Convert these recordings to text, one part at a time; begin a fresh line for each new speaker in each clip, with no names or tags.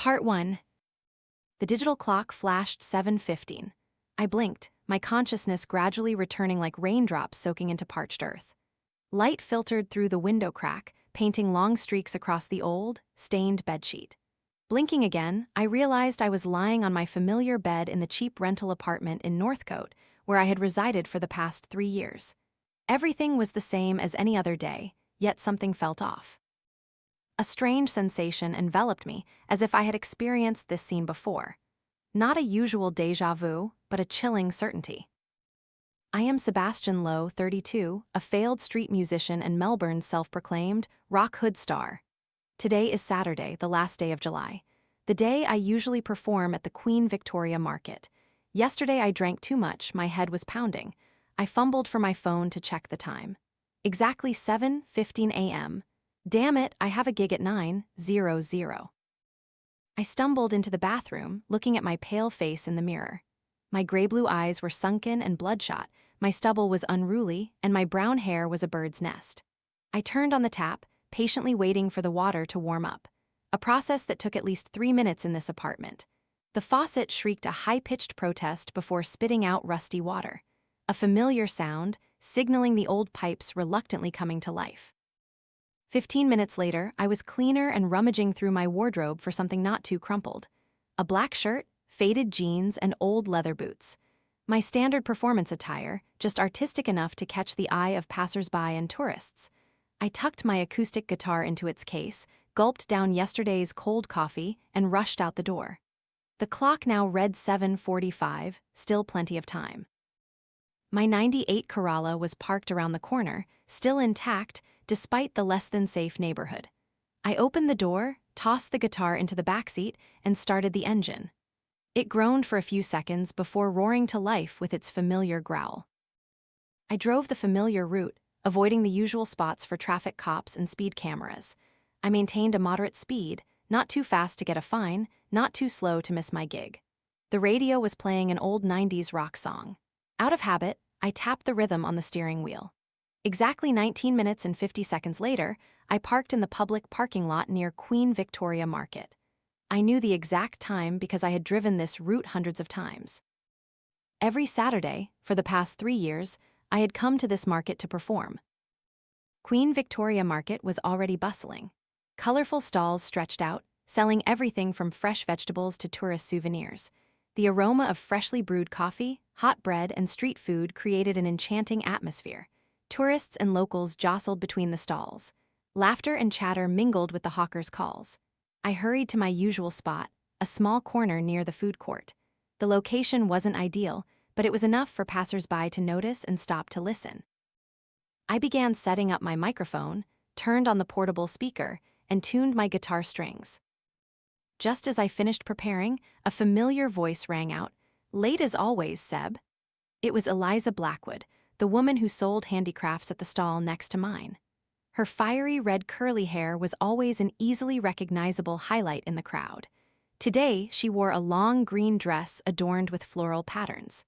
Part 1. The digital clock flashed 7:15. I blinked, my consciousness gradually returning like raindrops soaking into parched earth. Light filtered through the window crack, painting long streaks across the old, stained bedsheet. Blinking again, I realized I was lying on my familiar bed in the cheap rental apartment in Northcote, where I had resided for the past 3 years. Everything was the same as any other day, yet something felt off. A strange sensation enveloped me, as if I had experienced this scene before. Not a usual déjà vu, but a chilling certainty. I am Sebastian Lowe, 32, a failed street musician and Melbourne's self-proclaimed rock hood star. Today is Saturday, the last day of July, the day I usually perform at the Queen Victoria Market. Yesterday I drank too much, my head was pounding. I fumbled for my phone to check the time. Exactly 7:15 a.m. Damn it, I have a gig at 9:00. I stumbled into the bathroom, looking at my pale face in the mirror. My gray-blue eyes were sunken and bloodshot, my stubble was unruly, and my brown hair was a bird's nest. I turned on the tap, patiently waiting for the water to warm up, a process that took at least 3 minutes in this apartment. The faucet shrieked a high-pitched protest before spitting out rusty water, a familiar sound, signaling the old pipes reluctantly coming to life. 15 minutes later, I was cleaner and rummaging through my wardrobe for something not too crumpled. A black shirt, faded jeans, and old leather boots. My standard performance attire, just artistic enough to catch the eye of passers-by and tourists. I tucked my acoustic guitar into its case, gulped down yesterday's cold coffee, and rushed out the door. The clock now read 7:45, still plenty of time. My '98 Corolla was parked around the corner, still intact, despite the less-than-safe neighborhood. I opened the door, tossed the guitar into the backseat, and started the engine. It groaned for a few seconds before roaring to life with its familiar growl. I drove the familiar route, avoiding the usual spots for traffic cops and speed cameras. I maintained a moderate speed, not too fast to get a fine, not too slow to miss my gig. The radio was playing an old '90s rock song. Out of habit, I tapped the rhythm on the steering wheel. Exactly 19 minutes and 50 seconds later, I parked in the public parking lot near Queen Victoria Market. I knew the exact time because I had driven this route hundreds of times. Every Saturday, for the past 3 years, I had come to this market to perform. Queen Victoria Market was already bustling. Colorful stalls stretched out, selling everything from fresh vegetables to tourist souvenirs. The aroma of freshly brewed coffee, hot bread, and street food created an enchanting atmosphere. Tourists and locals jostled between the stalls. Laughter and chatter mingled with the hawkers' calls. I hurried to my usual spot, a small corner near the food court. The location wasn't ideal, but it was enough for passers-by to notice and stop to listen. I began setting up my microphone, turned on the portable speaker, and tuned my guitar strings. Just as I finished preparing, a familiar voice rang out, "Late as always, Seb." It was Eliza Blackwood, the woman who sold handicrafts at the stall next to mine. Her fiery red curly hair was always an easily recognizable highlight in the crowd. Today, she wore a long green dress adorned with floral patterns.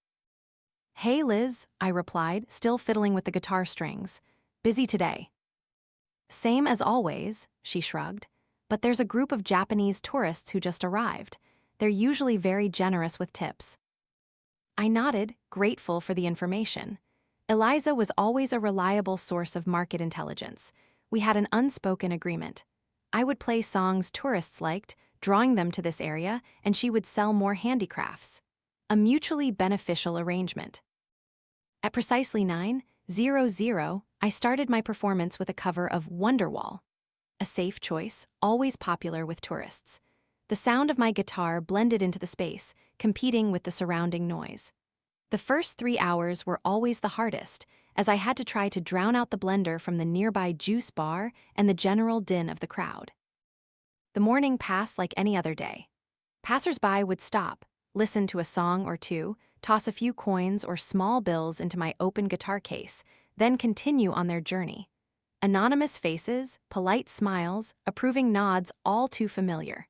"Hey, Liz," I replied, still fiddling with the guitar strings. "Busy today?" "Same as always," she shrugged. "But there's a group of Japanese tourists who just arrived. They're usually very generous with tips." I nodded, grateful for the information. Eliza was always a reliable source of market intelligence. We had an unspoken agreement. I would play songs tourists liked, drawing them to this area, and she would sell more handicrafts. A mutually beneficial arrangement. At precisely 9:00, I started my performance with a cover of Wonderwall. A safe choice, always popular with tourists. The sound of my guitar blended into the space, competing with the surrounding noise. The first 3 hours were always the hardest, as I had to try to drown out the blender from the nearby juice bar and the general din of the crowd. The morning passed like any other day. Passers-by would stop, listen to a song or two, toss a few coins or small bills into my open guitar case, then continue on their journey. Anonymous faces, polite smiles, approving nods, all too familiar.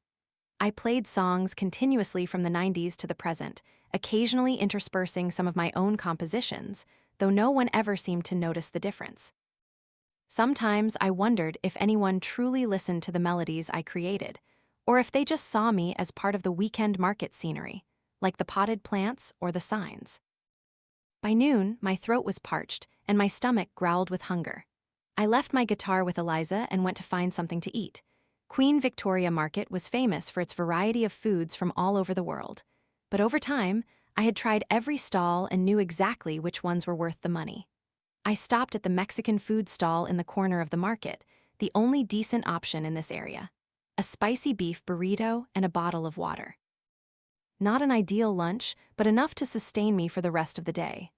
I played songs continuously from the '90s to the present, occasionally interspersing some of my own compositions, though no one ever seemed to notice the difference. Sometimes I wondered if anyone truly listened to the melodies I created, or if they just saw me as part of the weekend market scenery, like the potted plants or the signs. By noon, my throat was parched and my stomach growled with hunger. I left my guitar with Eliza and went to find something to eat. Queen Victoria Market was famous for its variety of foods from all over the world. But over time, I had tried every stall and knew exactly which ones were worth the money. I stopped at the Mexican food stall in the corner of the market, the only decent option in this area. A spicy beef burrito and a bottle of water. Not an ideal lunch, but enough to sustain me for the rest of the day.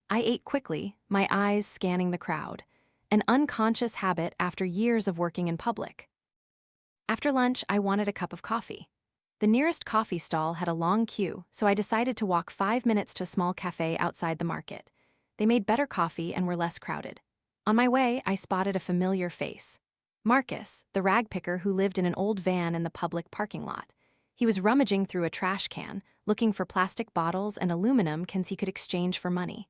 I ate quickly, my eyes scanning the crowd, an unconscious habit after years of working in public. After lunch, I wanted a cup of coffee. The nearest coffee stall had a long queue, so I decided to walk 5 minutes to a small cafe outside the market. They made better coffee and were less crowded. On my way, I spotted a familiar face. Marcus, the rag picker who lived in an old van in the public parking lot. He was rummaging through a trash can, looking for plastic bottles and aluminum cans he could exchange for money.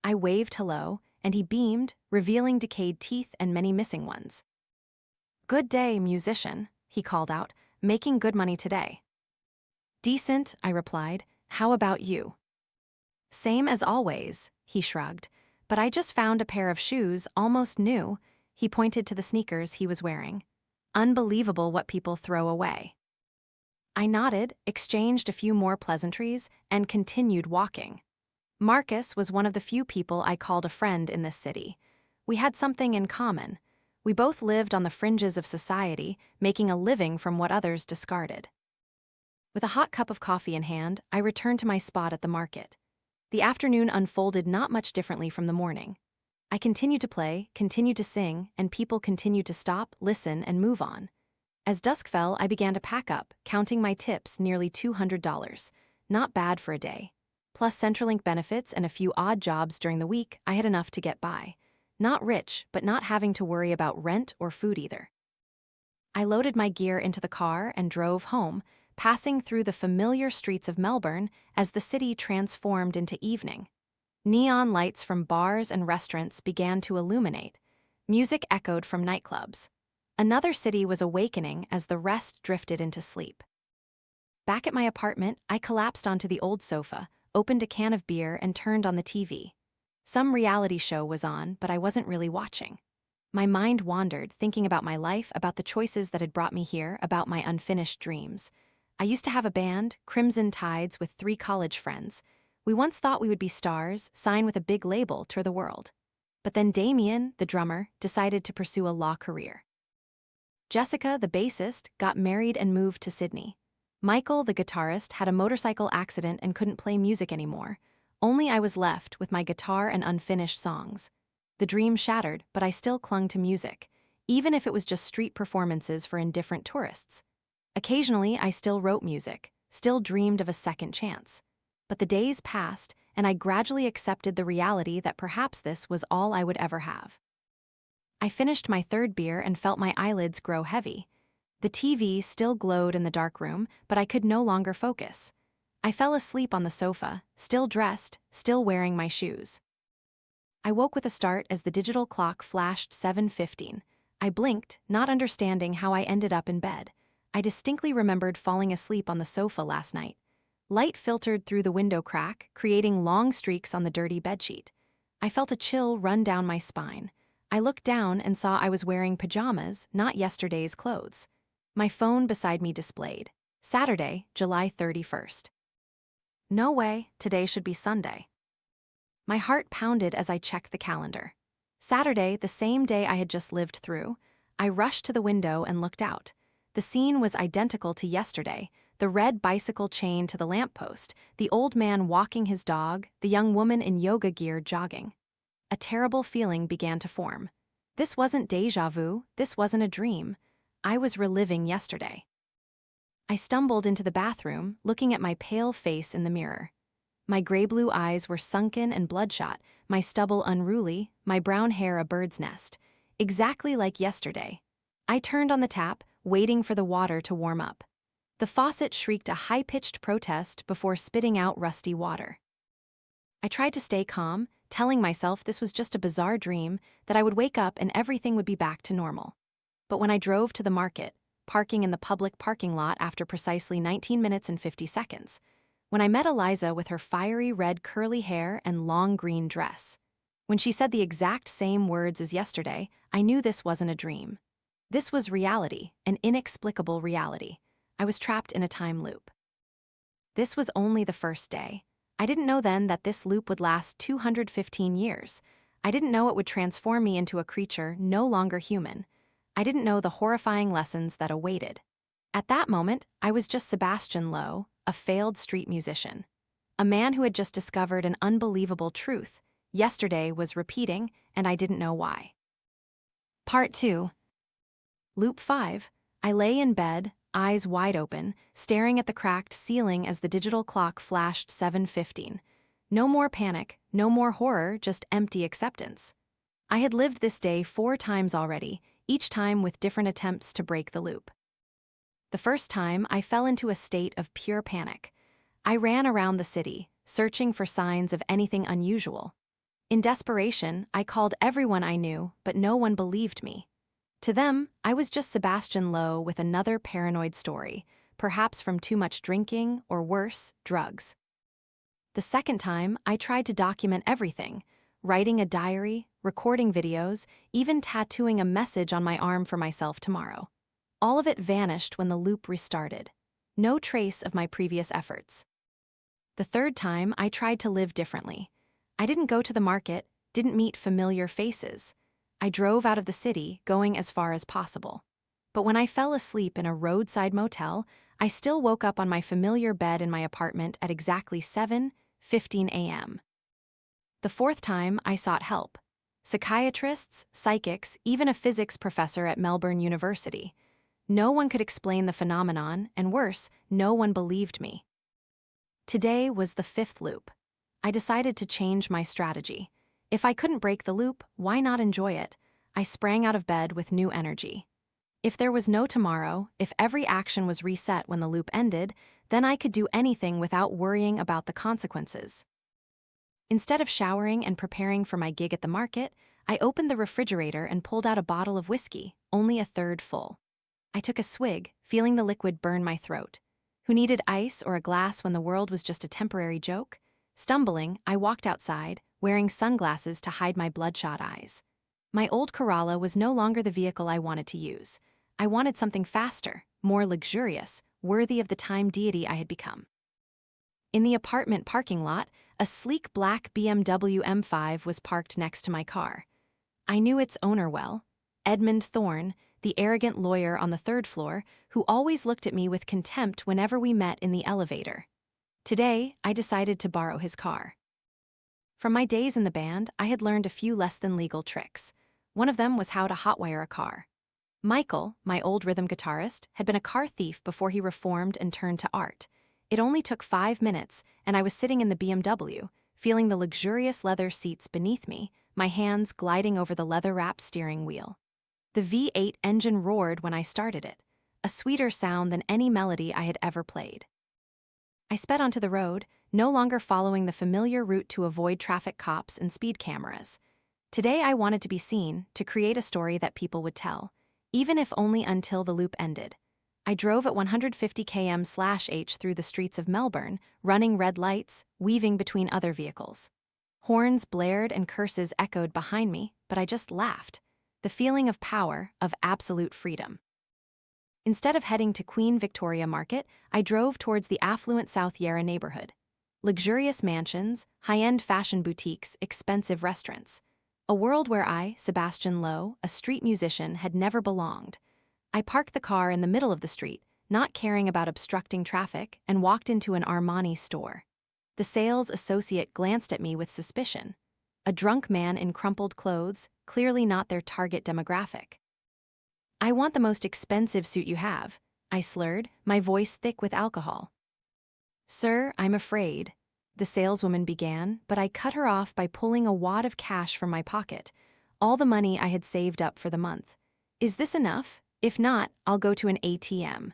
I waved hello, and he beamed, revealing decayed teeth and many missing ones. "Good day, musician," he called out, "making good money today." "Decent," I replied. "How about you?" "Same as always," he shrugged, "but I just found a pair of shoes, almost new." He pointed to the sneakers he was wearing. "Unbelievable what people throw away." I nodded, exchanged a few more pleasantries, and continued walking. Marcus was one of the few people I called a friend in this city. We had something in common. We both lived on the fringes of society, making a living from what others discarded. With a hot cup of coffee in hand, I returned to my spot at the market. The afternoon unfolded not much differently from the morning. I continued to play, continued to sing, and people continued to stop, listen, and move on. As dusk fell, I began to pack up, counting my tips, nearly $200. Not bad for a day. Plus Centrelink benefits and a few odd jobs during the week, I had enough to get by. Not rich, but not having to worry about rent or food either. I loaded my gear into the car and drove home, passing through the familiar streets of Melbourne as the city transformed into evening. Neon lights from bars and restaurants began to illuminate. Music echoed from nightclubs. Another city was awakening as the rest drifted into sleep. Back at my apartment, I collapsed onto the old sofa, opened a can of beer, and turned on the TV. Some reality show was on, but I wasn't really watching. My mind wandered, thinking about my life, about the choices that had brought me here, about my unfinished dreams. I used to have a band, Crimson Tides, with 3 college friends. We once thought we would be stars, sign with a big label, tour the world. But then Damien, the drummer, decided to pursue a law career. Jessica, the bassist, got married and moved to Sydney. Michael, the guitarist, had a motorcycle accident and couldn't play music anymore. Only I was left with my guitar and unfinished songs. The dream shattered, but I still clung to music, even if it was just street performances for indifferent tourists. Occasionally, I still wrote music, still dreamed of a second chance. But the days passed, and I gradually accepted the reality that perhaps this was all I would ever have. I finished my 3rd beer and felt my eyelids grow heavy. The TV still glowed in the dark room, but I could no longer focus. I fell asleep on the sofa, still dressed, still wearing my shoes. I woke with a start as the digital clock flashed 7:15. I blinked, not understanding how I ended up in bed. I distinctly remembered falling asleep on the sofa last night. Light filtered through the window crack, creating long streaks on the dirty bedsheet. I felt a chill run down my spine. I looked down and saw I was wearing pajamas, not yesterday's clothes. My phone beside me displayed Saturday, July 31st. No way, today should be Sunday. My heart pounded as I checked the calendar. Saturday, the same day I had just lived through. I rushed to the window and looked out. The scene was identical to yesterday: the red bicycle chained to the lamppost, the old man walking his dog, the young woman in yoga gear jogging. A terrible feeling began to form. This wasn't déjà vu, this wasn't a dream. I was reliving yesterday. I stumbled into the bathroom, looking at my pale face in the mirror. My gray-blue eyes were sunken and bloodshot, my stubble unruly, my brown hair a bird's nest. Exactly like yesterday. I turned on the tap, waiting for the water to warm up. The faucet shrieked a high-pitched protest before spitting out rusty water. I tried to stay calm, telling myself this was just a bizarre dream, that I would wake up and everything would be back to normal. But when I drove to the market, parking in the public parking lot after precisely 19 minutes and 50 seconds, when I met Eliza with her fiery red curly hair and long green dress. When she said the exact same words as yesterday, I knew this wasn't a dream. This was reality, an inexplicable reality. I was trapped in a time loop. This was only the first day. I didn't know then that this loop would last 215 years. I didn't know it would transform me into a creature no longer human. I didn't know the horrifying lessons that awaited. At that moment, I was just Sebastian Lowe, a failed street musician. A man who had just discovered an unbelievable truth. Yesterday was repeating, and I didn't know why. Part 2. Loop 5. I lay in bed, eyes wide open, staring at the cracked ceiling as the digital clock flashed 7:15. No more panic, no more horror, just empty acceptance. I had lived this day 4 times already, each time with different attempts to break the loop. The first time, I fell into a state of pure panic. I ran around the city, searching for signs of anything unusual. In desperation, I called everyone I knew, but no one believed me. To them, I was just Sebastian Lowe with another paranoid story, perhaps from too much drinking or worse, drugs. The second time, I tried to document everything, writing a diary, recording videos, even tattooing a message on my arm for myself tomorrow. All of it vanished when the loop restarted. No trace of my previous efforts. The third time, I tried to live differently. I didn't go to the market, didn't meet familiar faces. I drove out of the city, going as far as possible. But when I fell asleep in a roadside motel, I still woke up on my familiar bed in my apartment at exactly 7:15 a.m. The fourth time, I sought help. Psychiatrists, psychics, even a physics professor at Melbourne University. No one could explain the phenomenon, and worse, no one believed me. Today was the 5th loop. I decided to change my strategy. If I couldn't break the loop, why not enjoy it? I sprang out of bed with new energy. If there was no tomorrow, if every action was reset when the loop ended, then I could do anything without worrying about the consequences. Instead of showering and preparing for my gig at the market, I opened the refrigerator and pulled out a bottle of whiskey, only a third full. I took a swig, feeling the liquid burn my throat. Who needed ice or a glass when the world was just a temporary joke? Stumbling, I walked outside, wearing sunglasses to hide my bloodshot eyes. My old Corolla was no longer the vehicle I wanted to use. I wanted something faster, more luxurious, worthy of the time deity I had become. In the apartment parking lot, a sleek black BMW M5 was parked next to my car. I knew its owner well, Edmund Thorne, the arrogant lawyer on the 3rd floor, who always looked at me with contempt whenever we met in the elevator. Today, I decided to borrow his car. From my days in the band, I had learned a few less-than-legal tricks. One of them was how to hotwire a car. Michael, my old rhythm guitarist, had been a car thief before he reformed and turned to art. It only took 5 minutes, and I was sitting in the BMW, feeling the luxurious leather seats beneath me, my hands gliding over the leather-wrapped steering wheel. The V8 engine roared when I started it, a sweeter sound than any melody I had ever played. I sped onto the road, no longer following the familiar route to avoid traffic cops and speed cameras. Today I wanted to be seen, to create a story that people would tell, even if only until the loop ended. I drove at 150 km/h through the streets of Melbourne, running red lights, weaving between other vehicles. Horns blared and curses echoed behind me, but I just laughed. The feeling of power, of absolute freedom. Instead of heading to Queen Victoria Market, I drove towards the affluent South Yarra neighborhood. Luxurious mansions, high-end fashion boutiques, expensive restaurants. A world where I, Sebastian Lowe, a street musician, had never belonged. I parked the car in the middle of the street, not caring about obstructing traffic, and walked into an Armani store. The sales associate glanced at me with suspicion. A drunk man in crumpled clothes, clearly not their target demographic. "I want the most expensive suit you have," I slurred, my voice thick with alcohol. "Sir, I'm afraid," the saleswoman began, but I cut her off by pulling a wad of cash from my pocket, all the money I had saved up for the month. "Is this enough? If not, I'll go to an ATM."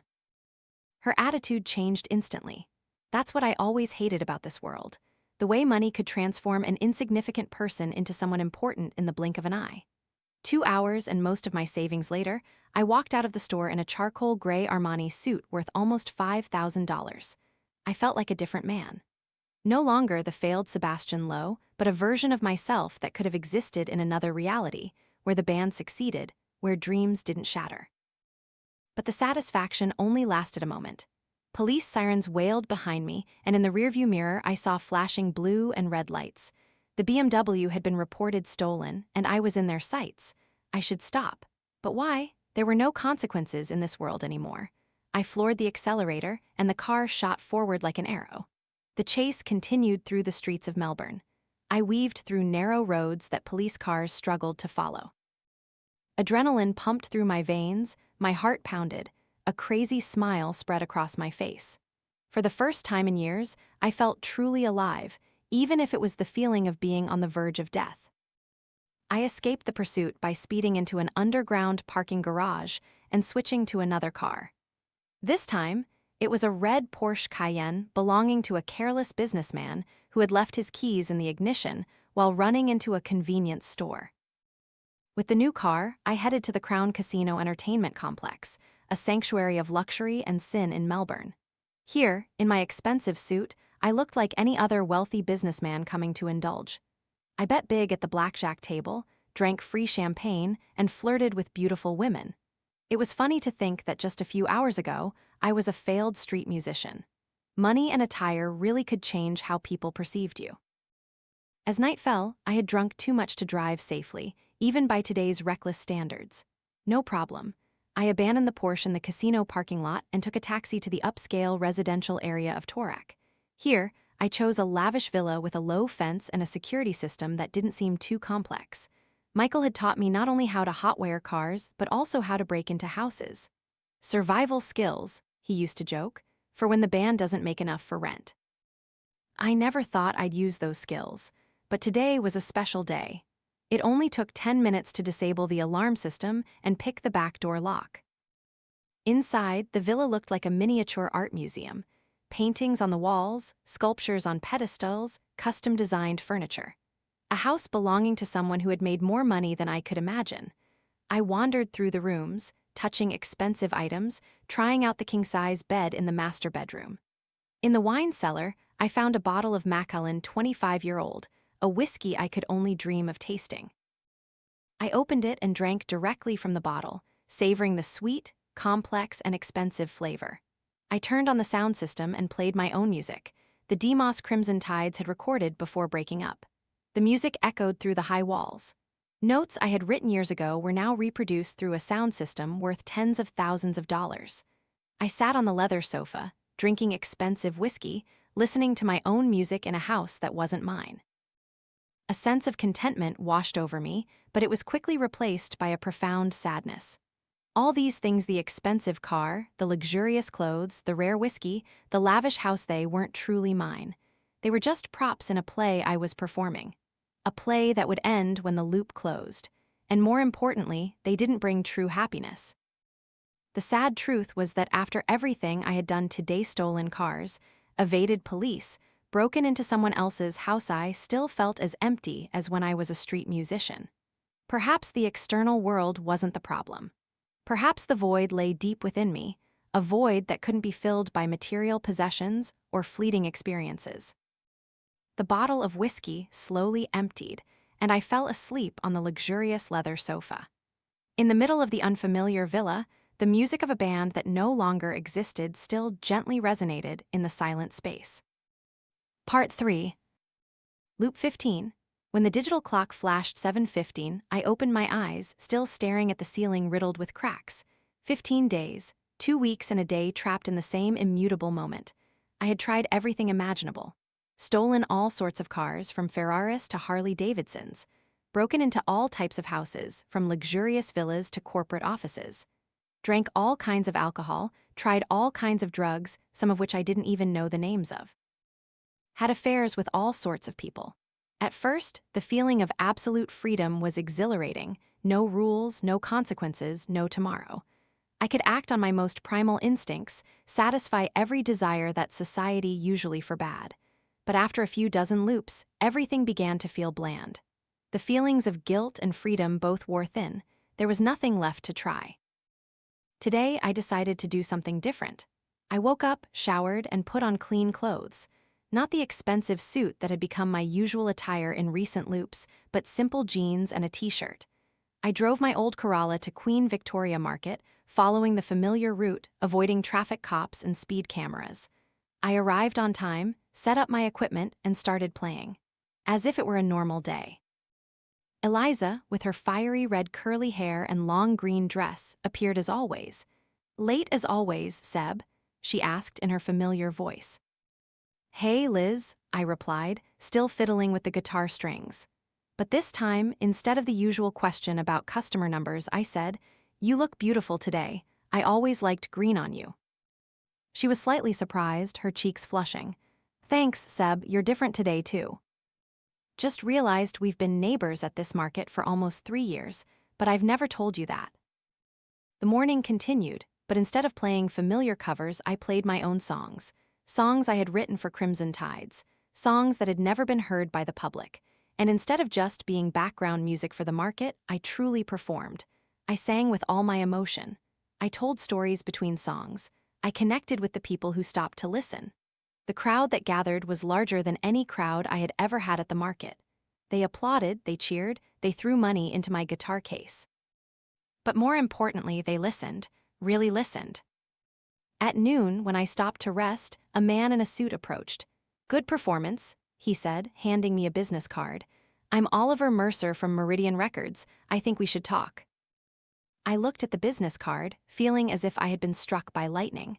Her attitude changed instantly. That's what I always hated about this world, the way money could transform an insignificant person into someone important in the blink of an eye. 2 hours and most of my savings later, I walked out of the store in a charcoal gray Armani suit worth almost $5,000. I felt like a different man. No longer the failed Sebastian Lowe, but a version of myself that could have existed in another reality, where the band succeeded, where dreams didn't shatter. But the satisfaction only lasted a moment. Police sirens wailed behind me, and in the rearview mirror I saw flashing blue and red lights. The BMW had been reported stolen, and I was in their sights. I should stop. But why? There were no consequences in this world anymore. I floored the accelerator, and the car shot forward like an arrow. The chase continued through the streets of Melbourne. I weaved through narrow roads that police cars struggled to follow. Adrenaline pumped through my veins, my heart pounded, a crazy smile spread across my face. For the first time in years, I felt truly alive, even if it was the feeling of being on the verge of death. I escaped the pursuit by speeding into an underground parking garage and switching to another car. This time, it was a red Porsche Cayenne belonging to a careless businessman who had left his keys in the ignition while running into a convenience store. With the new car, I headed to the Crown Casino Entertainment Complex, a sanctuary of luxury and sin in Melbourne. Here, in my expensive suit, I looked like any other wealthy businessman coming to indulge. I bet big at the blackjack table, drank free champagne, and flirted with beautiful women. It was funny to think that just a few hours ago, I was a failed street musician. Money and attire really could change how people perceived you. As night fell, I had drunk too much to drive safely, even by today's reckless standards. No problem. I abandoned the Porsche in the casino parking lot and took a taxi to the upscale residential area of Torak. Here, I chose a lavish villa with a low fence and a security system that didn't seem too complex. Michael had taught me not only how to hotwire cars, but also how to break into houses. Survival skills, he used to joke, for when the band doesn't make enough for rent. I never thought I'd use those skills, but today was a special day. It only took 10 minutes to disable the alarm system and pick the back door lock. Inside, the villa looked like a miniature art museum. Paintings on the walls, sculptures on pedestals, custom-designed furniture. A house belonging to someone who had made more money than I could imagine. I wandered through the rooms, touching expensive items, trying out the king-size bed in the master bedroom. In the wine cellar, I found a bottle of Macallan 25-year-old, a whiskey I could only dream of tasting. I opened it and drank directly from the bottle, savoring the sweet, complex, and expensive flavor. I turned on the sound system and played my own music. The Demos Crimson Tides had recorded before breaking up. The music echoed through the high walls. Notes I had written years ago were now reproduced through a sound system worth tens of thousands of dollars. I sat on the leather sofa, drinking expensive whiskey, listening to my own music in a house that wasn't mine. A sense of contentment washed over me, but it was quickly replaced by a profound sadness. All these things, the expensive car, the luxurious clothes, the rare whiskey, the lavish house, they weren't truly mine. They were just props in a play I was performing. A play that would end when the loop closed. And more importantly, they didn't bring true happiness. The sad truth was that after everything I had done today, stolen cars, evaded police, broken into someone else's house, I still felt as empty as when I was a street musician. Perhaps the external world wasn't the problem. Perhaps the void lay deep within me, a void that couldn't be filled by material possessions or fleeting experiences. The bottle of whiskey slowly emptied, and I fell asleep on the luxurious leather sofa. In the middle of the unfamiliar villa, the music of a band that no longer existed still gently resonated in the silent space. Part 3. Loop 15. When the digital clock flashed 7:15, I opened my eyes, still staring at the ceiling riddled with cracks. 15 days, 2 weeks and a day trapped in the same immutable moment. I had tried everything imaginable. Stolen all sorts of cars, from Ferraris to Harley-Davidsons. Broken into all types of houses, from luxurious villas to corporate offices. Drank all kinds of alcohol, tried all kinds of drugs, some of which I didn't even know the names of. Had affairs with all sorts of people. At first, the feeling of absolute freedom was exhilarating. No rules, no consequences, no tomorrow. I could act on my most primal instincts, satisfy every desire that society usually forbade. But after a few dozen loops, everything began to feel bland. The feelings of guilt and freedom both wore thin. There was nothing left to try. Today, I decided to do something different. I woke up, showered, and put on clean clothes. Not the expensive suit that had become my usual attire in recent loops, but simple jeans and a t-shirt. I drove my old Corolla to Queen Victoria Market, following the familiar route, avoiding traffic cops and speed cameras. I arrived on time, set up my equipment, and started playing, as if it were a normal day. Eliza, with her fiery red curly hair and long green dress, appeared as always. "Late as always, Seb?" she asked in her familiar voice. "Hey, Liz," I replied, still fiddling with the guitar strings. But this time, instead of the usual question about customer numbers, I said, "You look beautiful today. I always liked green on you." She was slightly surprised, her cheeks flushing. "Thanks, Seb, you're different today too. Just realized we've been neighbors at this market for almost 3 years, but I've never told you that." The morning continued, but instead of playing familiar covers, I played my own songs. Songs I had written for Crimson Tides. Songs that had never been heard by the public. And instead of just being background music for the market, I truly performed. I sang with all my emotion. I told stories between songs. I connected with the people who stopped to listen. The crowd that gathered was larger than any crowd I had ever had at the market. They applauded, they cheered, they threw money into my guitar case. But more importantly, they listened, really listened. At noon, when I stopped to rest, a man in a suit approached. "Good performance," he said, handing me a business card. "I'm Oliver Mercer from Meridian Records. I think we should talk." I looked at the business card, feeling as if I had been struck by lightning.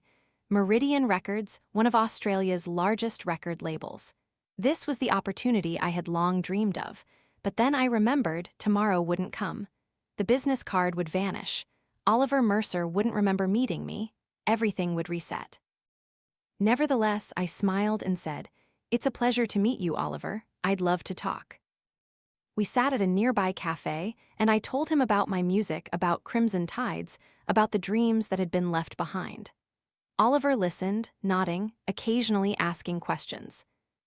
Meridian Records, one of Australia's largest record labels. This was the opportunity I had long dreamed of. But then I remembered tomorrow wouldn't come. The business card would vanish. Oliver Mercer wouldn't remember meeting me. Everything would reset. Nevertheless, I smiled and said, "It's a pleasure to meet you, Oliver. I'd love to talk." We sat at a nearby cafe, and I told him about my music, about Crimson Tides, about the dreams that had been left behind. Oliver listened, nodding, occasionally asking questions.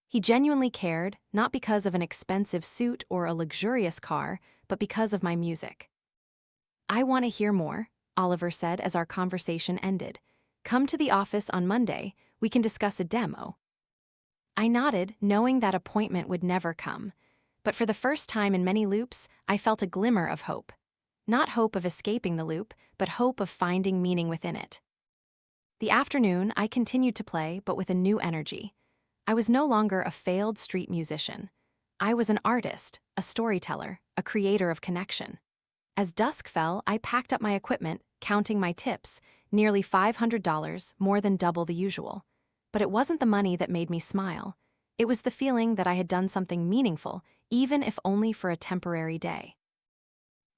He genuinely cared, not because of an expensive suit or a luxurious car, but because of my music. "I want to hear more," Oliver said as our conversation ended. "Come to the office on Monday. We can discuss a demo." I nodded, knowing that appointment would never come. But for the first time in many loops, I felt a glimmer of hope. Not hope of escaping the loop, but hope of finding meaning within it. The afternoon, I continued to play, but with a new energy. I was no longer a failed street musician. I was an artist, a storyteller, a creator of connection. As dusk fell, I packed up my equipment, counting my tips, nearly $500, more than double the usual. But it wasn't the money that made me smile. It was the feeling that I had done something meaningful, even if only for a temporary day.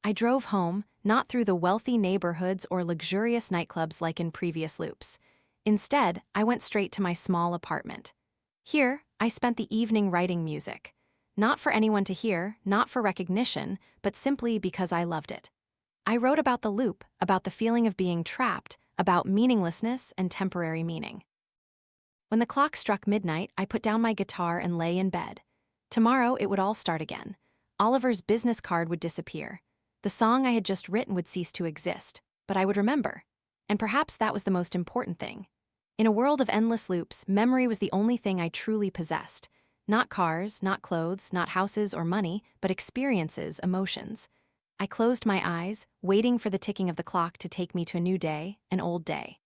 I drove home, not through the wealthy neighborhoods or luxurious nightclubs like in previous loops. Instead, I went straight to my small apartment. Here, I spent the evening writing music. Not for anyone to hear, not for recognition, but simply because I loved it. I wrote about the loop, about the feeling of being trapped, about meaninglessness and temporary meaning. When the clock struck midnight, I put down my guitar and lay in bed. Tomorrow, it would all start again. Oliver's business card would disappear. The song I had just written would cease to exist, but I would remember. And perhaps that was the most important thing. In a world of endless loops, memory was the only thing I truly possessed. Not cars, not clothes, not houses or money, but experiences, emotions. I closed my eyes, waiting for the ticking of the clock to take me to a new day, an old day.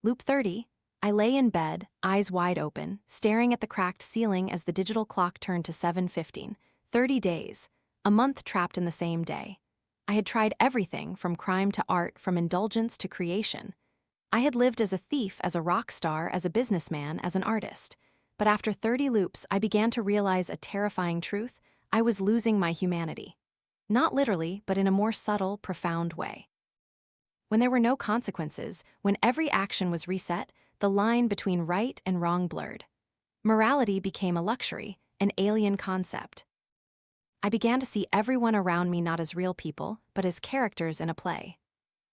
Loop 30. I lay in bed, eyes wide open, staring at the cracked ceiling as the digital clock turned to 7:15. 30 days. A month trapped in the same day. I had tried everything from crime to art, from indulgence to creation. I had lived as a thief, as a rock star, as a businessman, as an artist. But after 30 loops, I began to realize a terrifying truth. I was losing my humanity. Not literally, but in a more subtle, profound way. When there were no consequences, when every action was reset, the line between right and wrong blurred. Morality became a luxury, an alien concept. I began to see everyone around me not as real people, but as characters in a play.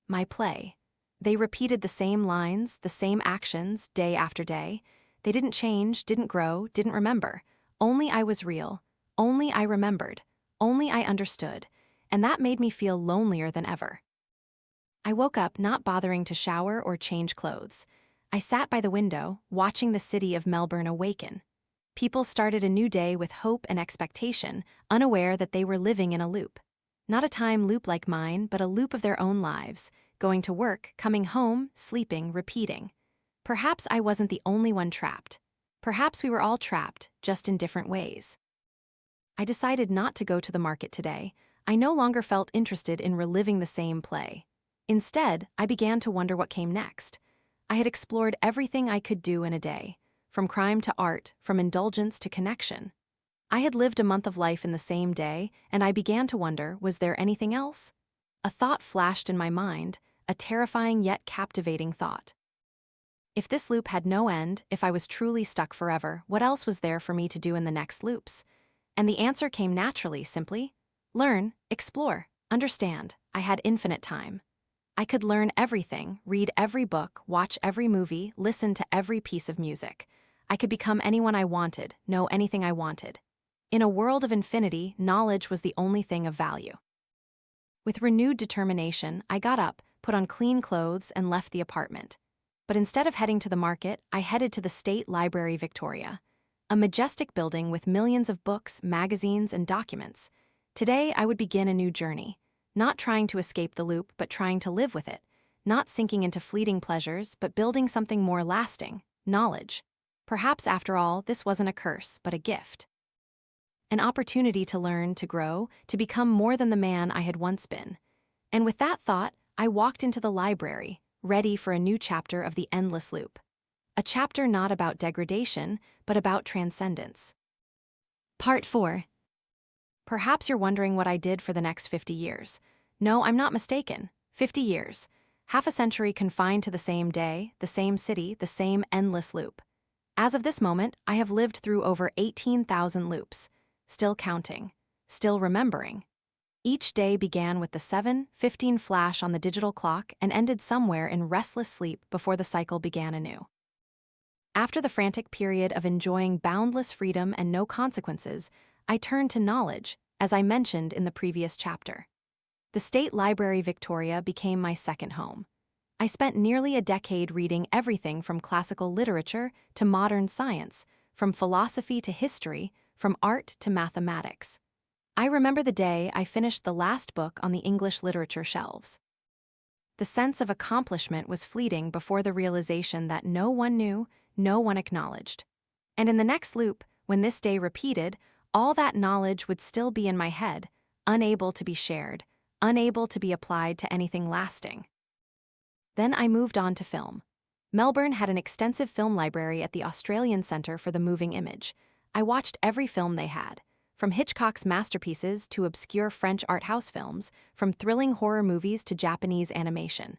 My play. They repeated the same lines, the same actions, day after day. They didn't change, didn't grow, didn't remember. Only I was real. Only I remembered. Only I understood, and that made me feel lonelier than ever. I woke up not bothering to shower or change clothes. I sat by the window, watching the city of Melbourne awaken. People started a new day with hope and expectation, unaware that they were living in a loop. Not a time loop like mine, but a loop of their own lives, going to work, coming home, sleeping, repeating. Perhaps I wasn't the only one trapped. Perhaps we were all trapped, just in different ways. I decided not to go to the market today. I no longer felt interested in reliving the same play. Instead, I began to wonder what came next. I had explored everything I could do in a day, from crime to art, from indulgence to connection. I had lived a month of life in the same day, and I began to wonder, was there anything else? A thought flashed in my mind, a terrifying yet captivating thought. If this loop had no end, if I was truly stuck forever, what else was there for me to do in the next loops? And the answer came naturally, simply. Learn, explore, understand. I had infinite time. I could learn everything, read every book, watch every movie, listen to every piece of music. I could become anyone I wanted, know anything I wanted. In a world of infinity, knowledge was the only thing of value. With renewed determination, I got up, put on clean clothes, and left the apartment. But instead of heading to the market, I headed to the State Library Victoria, a majestic building with millions of books, magazines, and documents. Today, I would begin a new journey. Not trying to escape the loop, but trying to live with it. Not sinking into fleeting pleasures, but building something more lasting, knowledge. Perhaps, after all, this wasn't a curse, but a gift. An opportunity to learn, to grow, to become more than the man I had once been. And with that thought, I walked into the library, ready for a new chapter of the endless loop. A chapter not about degradation, but about transcendence. Part 4. Perhaps you're wondering what I did for the next 50 years. No, I'm not mistaken. 50 years. Half a century confined to the same day, the same city, the same endless loop. As of this moment, I have lived through over 18,000 loops. Still counting. Still remembering. Each day began with the 7:15 flash on the digital clock and ended somewhere in restless sleep before the cycle began anew. After the frantic period of enjoying boundless freedom and no consequences, I turned to knowledge, as I mentioned in the previous chapter. The State Library Victoria became my second home. I spent nearly a decade reading everything from classical literature to modern science, from philosophy to history, from art to mathematics. I remember the day I finished the last book on the English literature shelves. The sense of accomplishment was fleeting before the realization that no one knew, no one acknowledged. And in the next loop, when this day repeated, all that knowledge would still be in my head, unable to be shared, unable to be applied to anything lasting. Then I moved on to film. Melbourne had an extensive film library at the Australian Centre for the Moving Image. I watched every film they had, from Hitchcock's masterpieces to obscure French art house films, from thrilling horror movies to Japanese animation.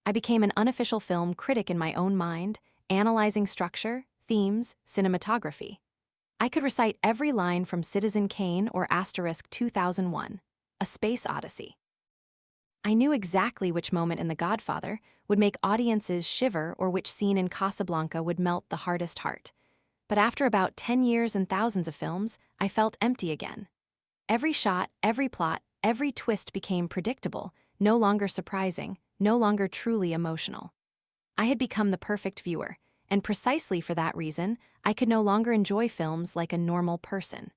I became an unofficial film critic in my own mind, analyzing structure, themes, cinematography. I could recite every line from Citizen Kane or Asterisk 2001, A Space Odyssey. I knew exactly which moment in The Godfather would make audiences shiver or which scene in Casablanca would melt the hardest heart. But after about 10 years and thousands of films, I felt empty again. Every shot, every plot, every twist became predictable, no longer surprising, no longer truly emotional. I had become the perfect viewer, and precisely for that reason, I could no longer enjoy films like a normal person.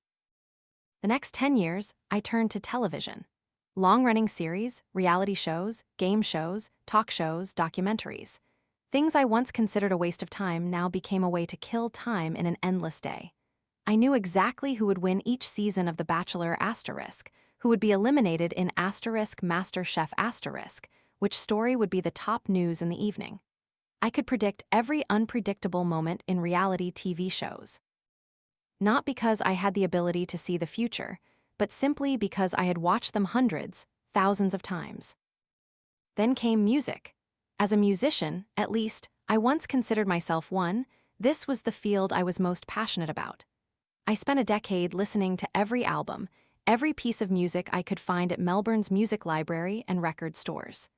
The next 10 years, I turned to television. Long-running series, reality shows, game shows, talk shows, documentaries. Things I once considered a waste of time now became a way to kill time in an endless day. I knew exactly who would win each season of The Bachelor Asterisk, who would be eliminated in Asterisk MasterChef Asterisk, which story would be the top news in the evening. I could predict every unpredictable moment in reality TV shows. Not because I had the ability to see the future, but simply because I had watched them hundreds, thousands of times. Then came music. As a musician, at least, I once considered myself one. This was the field I was most passionate about. I spent a decade listening to every album, every piece of music I could find at Melbourne's music library and record stores.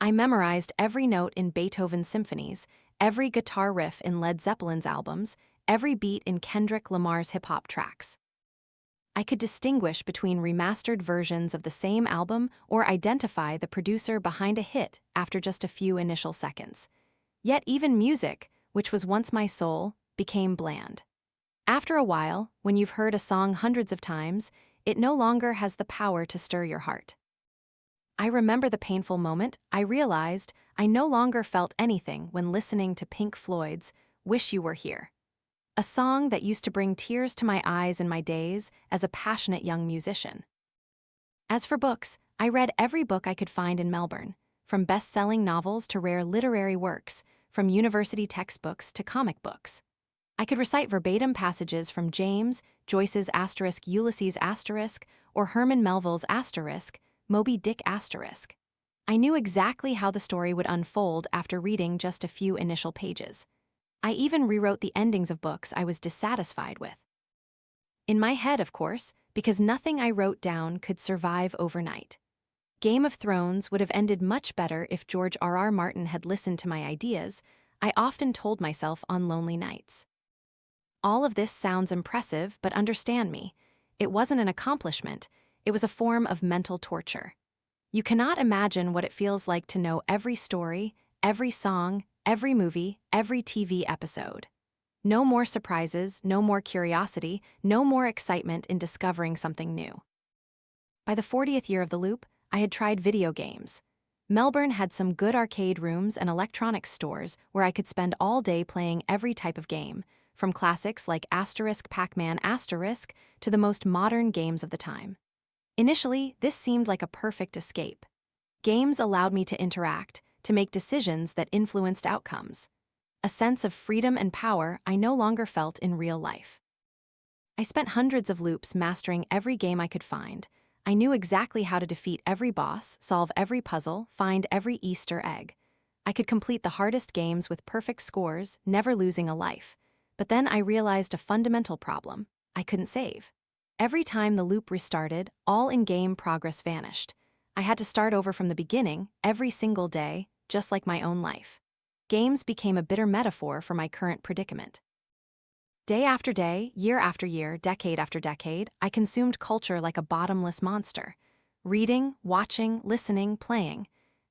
I memorized every note in Beethoven's symphonies, every guitar riff in Led Zeppelin's albums, every beat in Kendrick Lamar's hip-hop tracks. I could distinguish between remastered versions of the same album or identify the producer behind a hit after just a few initial seconds. Yet even music, which was once my soul, became bland. After a while, when you've heard a song hundreds of times, it no longer has the power to stir your heart. I remember the painful moment I realized I no longer felt anything when listening to Pink Floyd's "Wish You Were Here," a song that used to bring tears to my eyes in my days as a passionate young musician. As for books, I read every book I could find in Melbourne, from best-selling novels to rare literary works, from university textbooks to comic books. I could recite verbatim passages from James, Joyce's Ulysses or Herman Melville's Moby Dick *. I knew exactly how the story would unfold after reading just a few initial pages. I even rewrote the endings of books I was dissatisfied with. In my head, of course, because nothing I wrote down could survive overnight. Game of Thrones would have ended much better if George R.R. Martin had listened to my ideas, I often told myself on lonely nights. All of this sounds impressive, but understand me, it wasn't an accomplishment, it was a form of mental torture. You cannot imagine what it feels like to know every story, every song, every movie, every TV episode. No more surprises, no more curiosity, no more excitement in discovering something new. By the 40th year of the loop, I had tried video games. Melbourne had some good arcade rooms and electronics stores where I could spend all day playing every type of game, from classics like Pac-Man to the most modern games of the time. Initially, this seemed like a perfect escape. Games allowed me to interact, to make decisions that influenced outcomes. A sense of freedom and power I no longer felt in real life. I spent hundreds of loops mastering every game I could find. I knew exactly how to defeat every boss, solve every puzzle, find every Easter egg. I could complete the hardest games with perfect scores, never losing a life. But then I realized a fundamental problem. I couldn't save. Every time the loop restarted, all in-game progress vanished. I had to start over from the beginning, every single day, just like my own life. Games became a bitter metaphor for my current predicament. Day after day, year after year, decade after decade, I consumed culture like a bottomless monster. Reading, watching, listening, playing.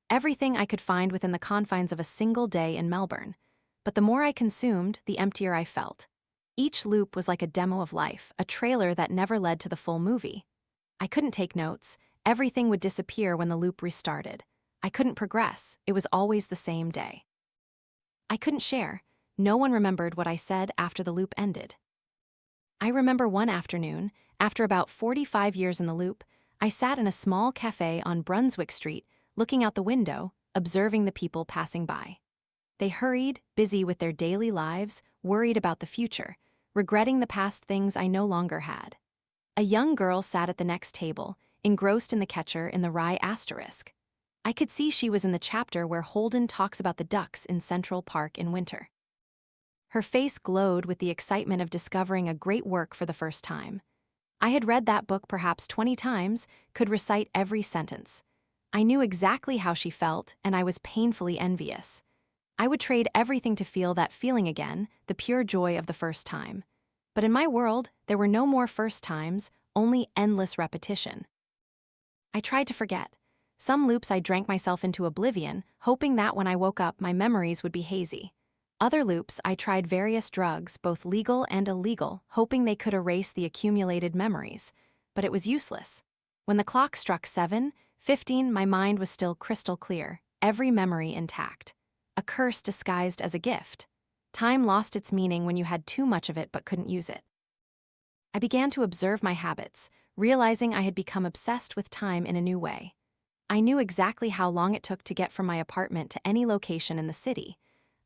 Everything I could find within the confines of a single day in Melbourne. But the more I consumed, the emptier I felt. Each loop was like a demo of life, a trailer that never led to the full movie. I couldn't take notes. Everything would disappear when the loop restarted. I couldn't progress. It was always the same day. I couldn't share. No one remembered what I said after the loop ended. I remember one afternoon, after about 45 years in the loop, I sat in a small cafe on Brunswick Street, looking out the window, observing the people passing by. They hurried, busy with their daily lives, worried about the future, regretting the past things I no longer had. A young girl sat at the next table, engrossed in the Catcher in the Rye *. I could see she was in the chapter where Holden talks about the ducks in Central Park in winter. Her face glowed with the excitement of discovering a great work for the first time. I had read that book perhaps 20 times, could recite every sentence. I knew exactly how she felt, and I was painfully envious. I would trade everything to feel that feeling again, the pure joy of the first time. But in my world, there were no more first times, only endless repetition. I tried to forget. Some loops I drank myself into oblivion, hoping that when I woke up my memories would be hazy. Other loops I tried various drugs, both legal and illegal, hoping they could erase the accumulated memories. But it was useless. When the clock struck 7:15, my mind was still crystal clear, every memory intact. A curse disguised as a gift. Time lost its meaning when you had too much of it but couldn't use it. I began to observe my habits, realizing I had become obsessed with time in a new way. I knew exactly how long it took to get from my apartment to any location in the city.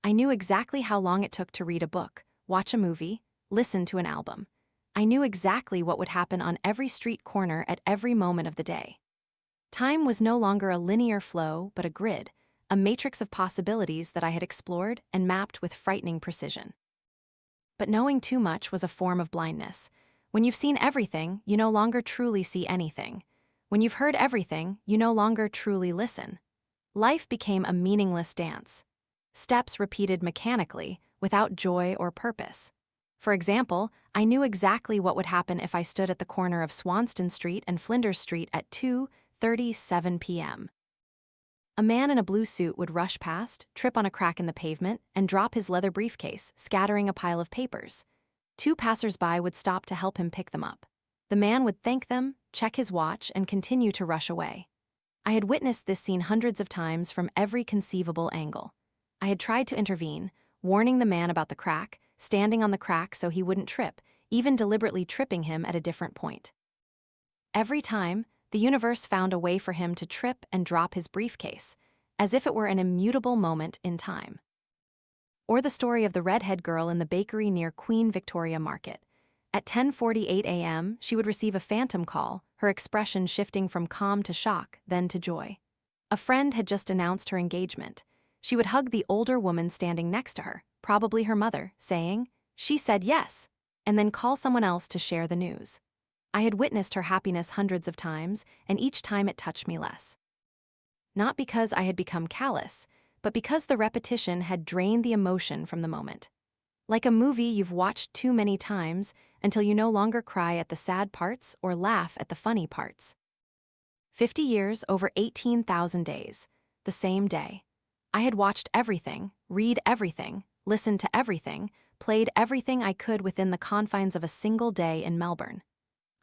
I knew exactly how long it took to read a book, watch a movie, listen to an album. I knew exactly what would happen on every street corner at every moment of the day. Time was no longer a linear flow, but a grid, a matrix of possibilities that I had explored and mapped with frightening precision. But knowing too much was a form of blindness. When you've seen everything, you no longer truly see anything. When you've heard everything, you no longer truly listen. Life became a meaningless dance. Steps repeated mechanically, without joy or purpose. For example, I knew exactly what would happen if I stood at the corner of Swanston Street and Flinders Street at 2:37 p.m. A man in a blue suit would rush past, trip on a crack in the pavement, and drop his leather briefcase, scattering a pile of papers. Two passers-by would stop to help him pick them up. The man would thank them, check his watch, and continue to rush away. I had witnessed this scene hundreds of times from every conceivable angle. I had tried to intervene, warning the man about the crack, standing on the crack so he wouldn't trip, even deliberately tripping him at a different point. Every time, the universe found a way for him to trip and drop his briefcase, as if it were an immutable moment in time. Or the story of the redhead girl in the bakery near Queen Victoria Market. At 10:48 a.m., she would receive a phantom call, her expression shifting from calm to shock, then to joy. A friend had just announced her engagement. She would hug the older woman standing next to her, probably her mother, saying, "She said yes," and then call someone else to share the news. I had witnessed her happiness hundreds of times, and each time it touched me less. Not because I had become callous, but because the repetition had drained the emotion from the moment. Like a movie you've watched too many times until you no longer cry at the sad parts or laugh at the funny parts. 50 years over 18,000 days, the same day. I had watched everything, read everything, listened to everything, played everything I could within the confines of a single day in Melbourne.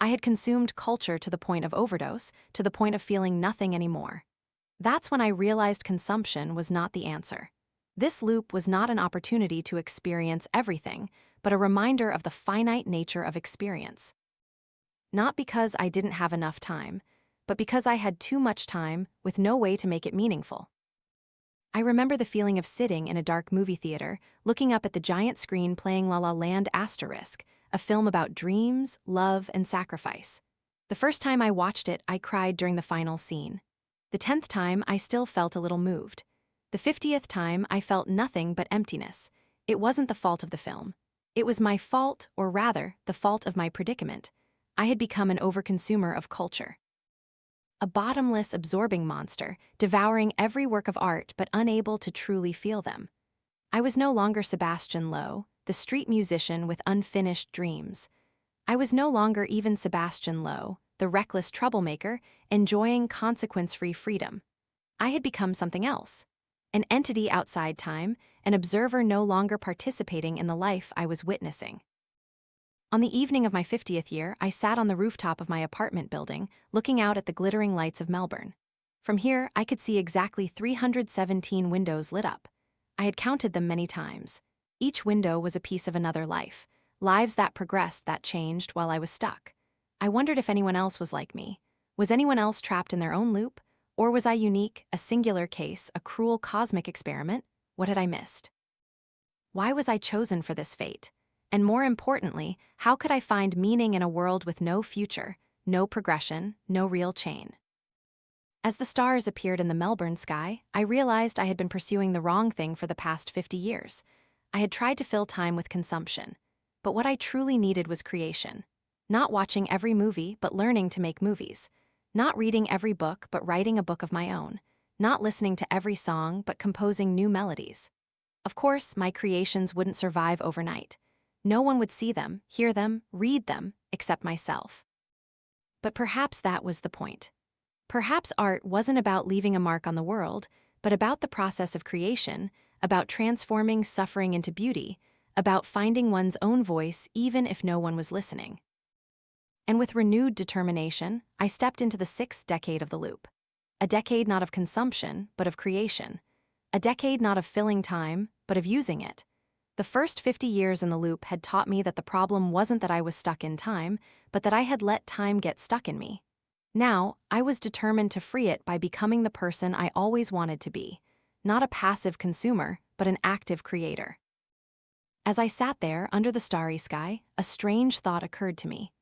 I had consumed culture to the point of overdose, to the point of feeling nothing anymore. That's when I realized consumption was not the answer. This loop was not an opportunity to experience everything, but a reminder of the finite nature of experience. Not because I didn't have enough time, but because I had too much time with no way to make it meaningful. I remember the feeling of sitting in a dark movie theater, looking up at the giant screen playing La La Land **, a film about dreams, love, and sacrifice. The first time I watched it, I cried during the final scene. The 10th time, I still felt a little moved. The 50th time, I felt nothing but emptiness. It wasn't the fault of the film. It was my fault, or rather, the fault of my predicament. I had become an overconsumer of culture. A bottomless, absorbing monster, devouring every work of art but unable to truly feel them. I was no longer Sebastian Lowe, the street musician with unfinished dreams. I was no longer even Sebastian Lowe, the reckless troublemaker, enjoying consequence-free freedom. I had become something else. An entity outside time, an observer no longer participating in the life I was witnessing. On the evening of my 50th year, I sat on the rooftop of my apartment building, looking out at the glittering lights of Melbourne. From here, I could see exactly 317 windows lit up. I had counted them many times. Each window was a piece of another life, lives that progressed, that changed while I was stuck. I wondered if anyone else was like me. Was anyone else trapped in their own loop? Or was I unique, a singular case, a cruel cosmic experiment? What had I missed? Why was I chosen for this fate? And more importantly, how could I find meaning in a world with no future, no progression, no real chain? As the stars appeared in the Melbourne sky, I realized I had been pursuing the wrong thing for the past 50 years. I had tried to fill time with consumption. But what I truly needed was creation. Not watching every movie, but learning to make movies. Not reading every book, but writing a book of my own. Not listening to every song, but composing new melodies. Of course, my creations wouldn't survive overnight. No one would see them, hear them, read them, except myself. But perhaps that was the point. Perhaps art wasn't about leaving a mark on the world, but about the process of creation, about transforming suffering into beauty, about finding one's own voice even if no one was listening. And with renewed determination, I stepped into the 6th decade of the loop. A decade not of consumption, but of creation. A decade not of filling time, but of using it. The first 50 years in the loop had taught me that the problem wasn't that I was stuck in time, but that I had let time get stuck in me. Now, I was determined to free it by becoming the person I always wanted to be. Not a passive consumer, but an active creator. As I sat there under the starry sky, a strange thought occurred to me.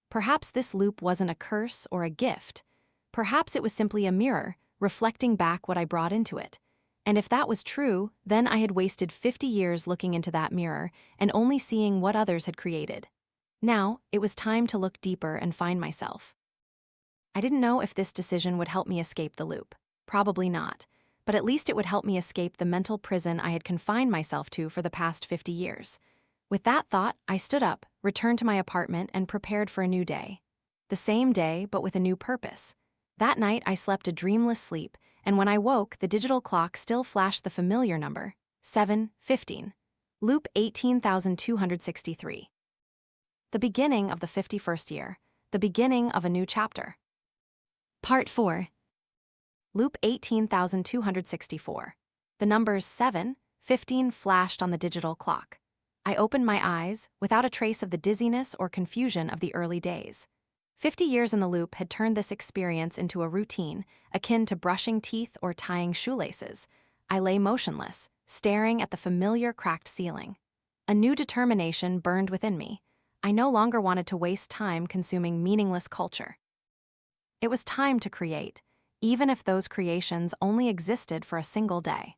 Perhaps this loop wasn't a curse or a gift. Perhaps it was simply a mirror, reflecting back what I brought into it. And if that was true, then I had wasted 50 years looking into that mirror and only seeing what others had created. Now, it was time to look deeper and find myself. I didn't know if this decision would help me escape the loop. Probably not. But at least it would help me escape the mental prison I had confined myself to for the past 50 years. With that thought, I stood up, returned to my apartment, and prepared for a new day. The same day, but with a new purpose. That night, I slept a dreamless sleep, and when I woke, the digital clock still flashed the familiar number, 7:15. Loop 18,263. The beginning of the 51st year. The beginning of a new chapter. Part 4. Loop 18,264. The numbers 7:15 flashed on the digital clock. I opened my eyes, without a trace of the dizziness or confusion of the early days. 50 years in the loop had turned this experience into a routine, akin to brushing teeth or tying shoelaces. I lay motionless, staring at the familiar cracked ceiling. A new determination burned within me. I no longer wanted to waste time consuming meaningless culture. It was time to create, even if those creations only existed for a single day.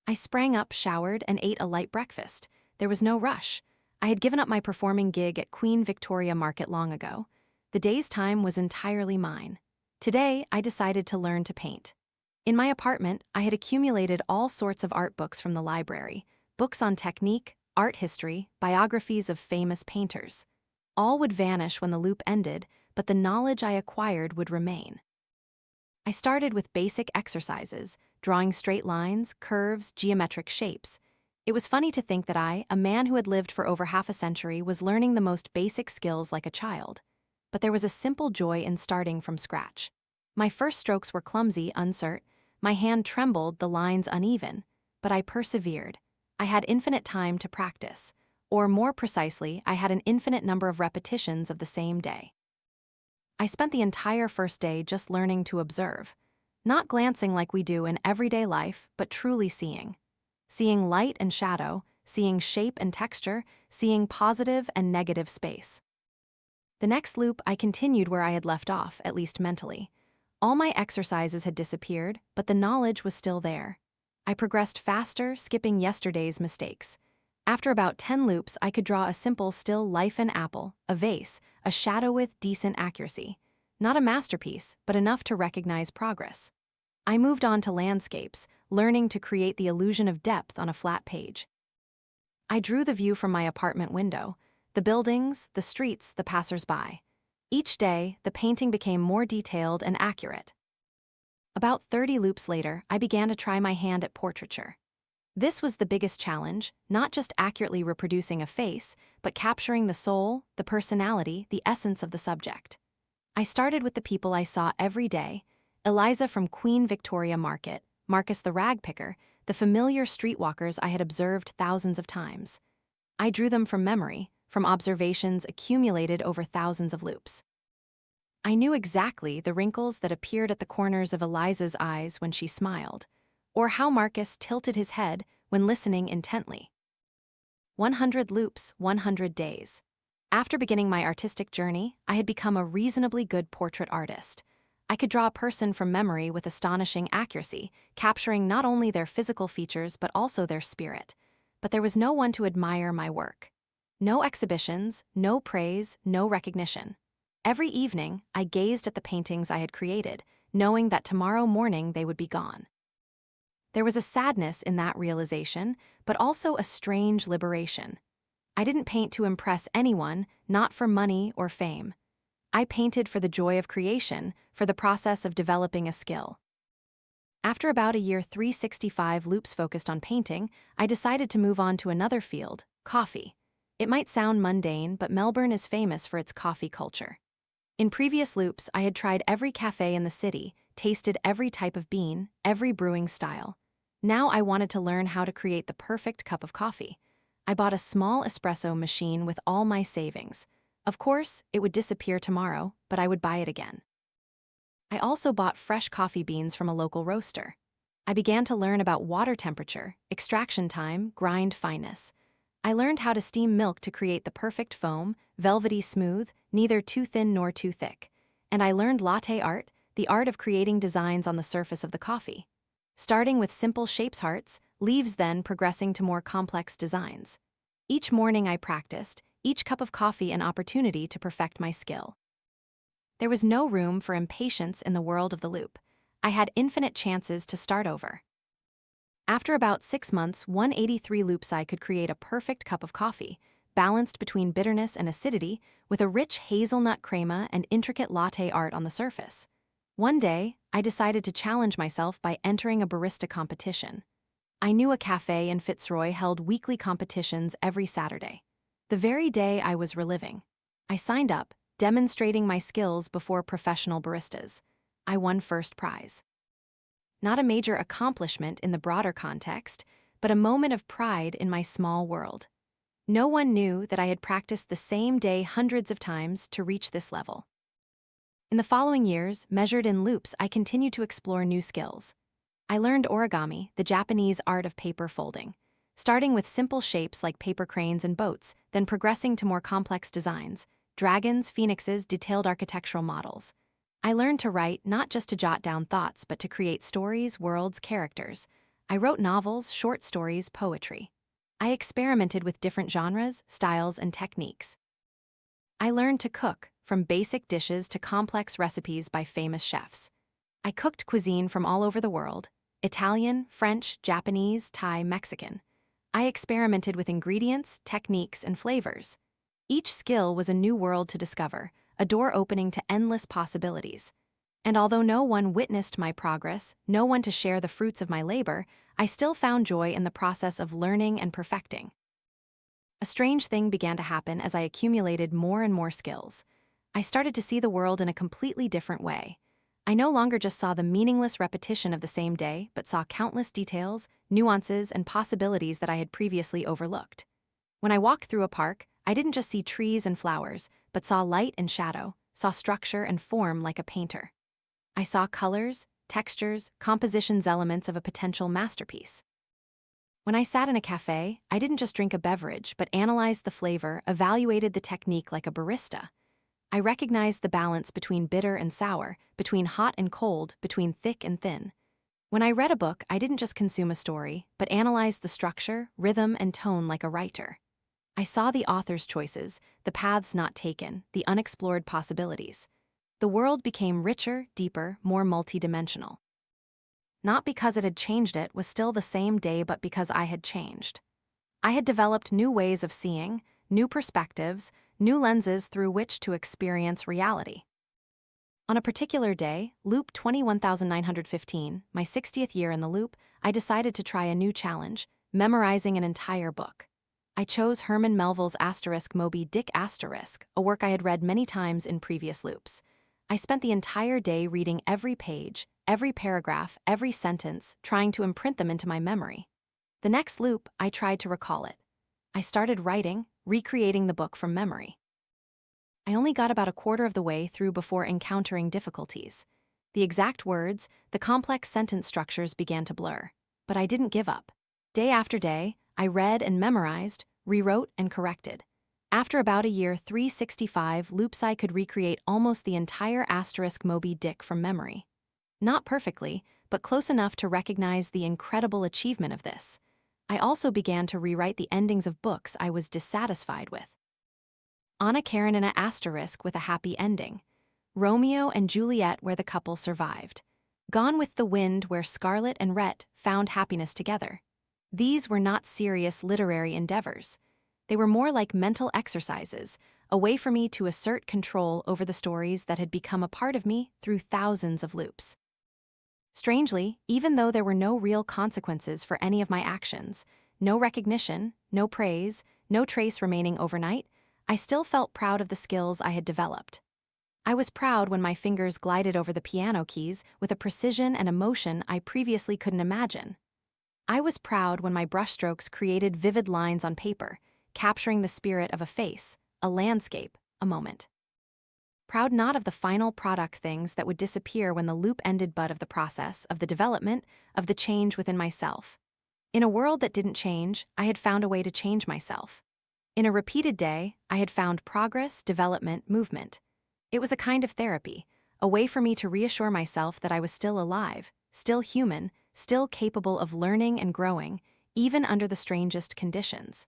I sprang up, showered, and ate a light breakfast. There was no rush. I had given up my performing gig at Queen Victoria Market long ago. The day's time was entirely mine. Today, I decided to learn to paint. In my apartment, I had accumulated all sorts of art books from the library, books on technique, art history, biographies of famous painters. All would vanish when the loop ended, but the knowledge I acquired would remain. I started with basic exercises, drawing straight lines, curves, geometric shapes. It was funny to think that I, a man who had lived for over half a century, was learning the most basic skills like a child. But there was a simple joy in starting from scratch. My first strokes were clumsy, uncertain. My hand trembled, the lines uneven. But I persevered. I had infinite time to practice. Or more precisely, I had an infinite number of repetitions of the same day. I spent the entire first day just learning to observe. Not glancing like we do in everyday life, but truly seeing. Seeing light and shadow, seeing shape and texture, seeing positive and negative space. The next loop, I continued where I had left off, at least mentally. All my exercises had disappeared, but the knowledge was still there. I progressed faster, skipping yesterday's mistakes. After about 10 loops, I could draw a simple still life an apple, a vase, a shadow with decent accuracy. Not a masterpiece, but enough to recognize progress. I moved on to landscapes, learning to create the illusion of depth on a flat page. I drew the view from my apartment window, the buildings, the streets, the passers-by. Each day, the painting became more detailed and accurate. About 30 loops later, I began to try my hand at portraiture. This was the biggest challenge, not just accurately reproducing a face, but capturing the soul, the personality, the essence of the subject. I started with the people I saw every day: Eliza from Queen Victoria Market, Marcus the rag picker, the familiar streetwalkers I had observed thousands of times. I drew them from memory, from observations accumulated over thousands of loops. I knew exactly the wrinkles that appeared at the corners of Eliza's eyes when she smiled, or how Marcus tilted his head when listening intently. 100 loops, 100 days. After beginning my artistic journey, I had become a reasonably good portrait artist. I could draw a person from memory with astonishing accuracy, capturing not only their physical features but also their spirit. But there was no one to admire my work. No exhibitions, no praise, no recognition. Every evening, I gazed at the paintings I had created, knowing that tomorrow morning they would be gone. There was a sadness in that realization, but also a strange liberation. I didn't paint to impress anyone, not for money or fame. I painted for the joy of creation, for the process of developing a skill. After about a year 365 loops focused on painting, I decided to move on to another field, coffee. It might sound mundane, but Melbourne is famous for its coffee culture. In previous loops, I had tried every cafe in the city, tasted every type of bean, every brewing style. Now I wanted to learn how to create the perfect cup of coffee. I bought a small espresso machine with all my savings. Of course, it would disappear tomorrow, but I would buy it again. I also bought fresh coffee beans from a local roaster. I began to learn about water temperature, extraction time, grind fineness. I learned how to steam milk to create the perfect foam, velvety smooth, neither too thin nor too thick. And I learned latte art, the art of creating designs on the surface of the coffee. Starting with simple shapes hearts, leaves then progressing to more complex designs. Each morning I practiced, each cup of coffee an opportunity to perfect my skill. There was no room for impatience in the world of the loop. I had infinite chances to start over. After about 6 months, 183 loops I could create a perfect cup of coffee, balanced between bitterness and acidity, with a rich hazelnut crema and intricate latte art on the surface. One day, I decided to challenge myself by entering a barista competition. I knew a cafe in Fitzroy held weekly competitions every Saturday. The very day I was reliving, I signed up, demonstrating my skills before professional baristas. I won first prize. Not a major accomplishment in the broader context, but a moment of pride in my small world. No one knew that I had practiced the same day hundreds of times to reach this level. In the following years, measured in loops, I continued to explore new skills. I learned origami, the Japanese art of paper folding, starting with simple shapes like paper cranes and boats, then progressing to more complex designs, dragons, phoenixes, detailed architectural models. I learned to write not just to jot down thoughts, but to create stories, worlds, characters. I wrote novels, short stories, poetry. I experimented with different genres, styles, and techniques. I learned to cook, from basic dishes to complex recipes by famous chefs. I cooked cuisine from all over the world: Italian, French, Japanese, Thai, Mexican. I experimented with ingredients, techniques, and flavors. Each skill was a new world to discover, a door opening to endless possibilities. And although no one witnessed my progress, no one to share the fruits of my labor, I still found joy in the process of learning and perfecting. A strange thing began to happen as I accumulated more and more skills. I started to see the world in a completely different way. I no longer just saw the meaningless repetition of the same day, but saw countless details, nuances, and possibilities that I had previously overlooked. When I walked through a park, I didn't just see trees and flowers, but saw light and shadow, saw structure and form like a painter. I saw colors, textures, compositions, elements of a potential masterpiece. When I sat in a cafe, I didn't just drink a beverage, but analyzed the flavor, evaluated the technique like a barista. I recognized the balance between bitter and sour, between hot and cold, between thick and thin. When I read a book, I didn't just consume a story, but analyzed the structure, rhythm, and tone like a writer. I saw the author's choices, the paths not taken, the unexplored possibilities. The world became richer, deeper, more multidimensional. Not because it had changed, it was still the same day, but because I had changed. I had developed new ways of seeing, new perspectives, new lenses through which to experience reality. On a particular day, loop 21915, my 60th year in the loop, I decided to try a new challenge: memorizing an entire book. I chose Herman Melville's Moby Dick *, a work I had read many times in previous loops. I spent the entire day reading every page, every paragraph, every sentence, trying to imprint them into my memory. The next loop, I tried to recall it. I started writing, recreating the book from memory. I only got about a quarter of the way through before encountering difficulties. The exact words, the complex sentence structures began to blur. But I didn't give up. Day after day, I read and memorized, rewrote and corrected. After about a year, 365 loops, I could recreate almost the entire Moby Dick from memory. Not perfectly, but close enough to recognize the incredible achievement of this. I also began to rewrite the endings of books I was dissatisfied with. Anna Karenina * with a happy ending. Romeo and Juliet, where the couple survived. Gone with the Wind, where Scarlett and Rhett found happiness together. These were not serious literary endeavors. They were more like mental exercises, a way for me to assert control over the stories that had become a part of me through thousands of loops. Strangely, even though there were no real consequences for any of my actions, no recognition, no praise, no trace remaining overnight, I still felt proud of the skills I had developed. I was proud when my fingers glided over the piano keys with a precision and emotion I previously couldn't imagine. I was proud when my brushstrokes created vivid lines on paper, capturing the spirit of a face, a landscape, a moment. Proud not of the final product, things that would disappear when the loop ended, but of the process, of the development, of the change within myself. In a world that didn't change, I had found a way to change myself. In a repeated day, I had found progress, development, movement. It was a kind of therapy, a way for me to reassure myself that I was still alive, still human, still capable of learning and growing, even under the strangest conditions.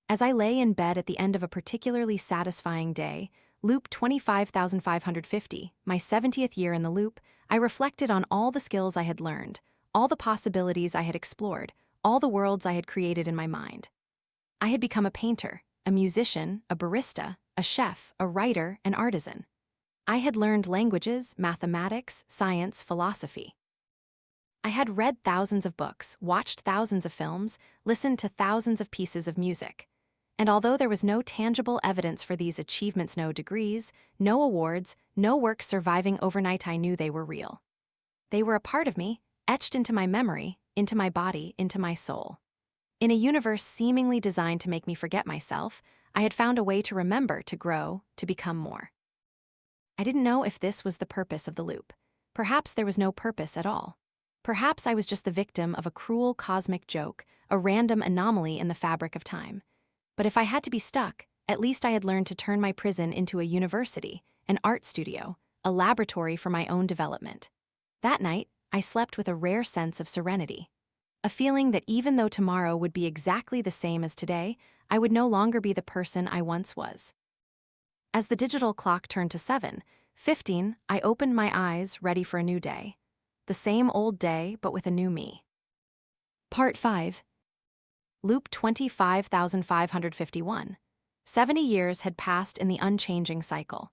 As I lay in bed at the end of a particularly satisfying day, loop 25550, my 70th year in the loop, I reflected on all the skills I had learned, all the possibilities I had explored, all the worlds I had created in my mind. I had become a painter, a musician, a barista, a chef, a writer, an artisan. I had learned languages, mathematics, science, philosophy. I had read thousands of books, watched thousands of films, listened to thousands of pieces of music. And although there was no tangible evidence for these achievements, no degrees, no awards, no work surviving overnight, I knew they were real. They were a part of me, etched into my memory, into my body, into my soul. In a universe seemingly designed to make me forget myself, I had found a way to remember, to grow, to become more. I didn't know if this was the purpose of the loop. Perhaps there was no purpose at all. Perhaps I was just the victim of a cruel cosmic joke, a random anomaly in the fabric of time. But if I had to be stuck, at least I had learned to turn my prison into a university, an art studio, a laboratory for my own development. That night, I slept with a rare sense of serenity. A feeling that even though tomorrow would be exactly the same as today, I would no longer be the person I once was. As the digital clock turned to 7:15, I opened my eyes, ready for a new day. The same old day, but with a new me. Part 5. Loop 25,551. 70 years had passed in the unchanging cycle.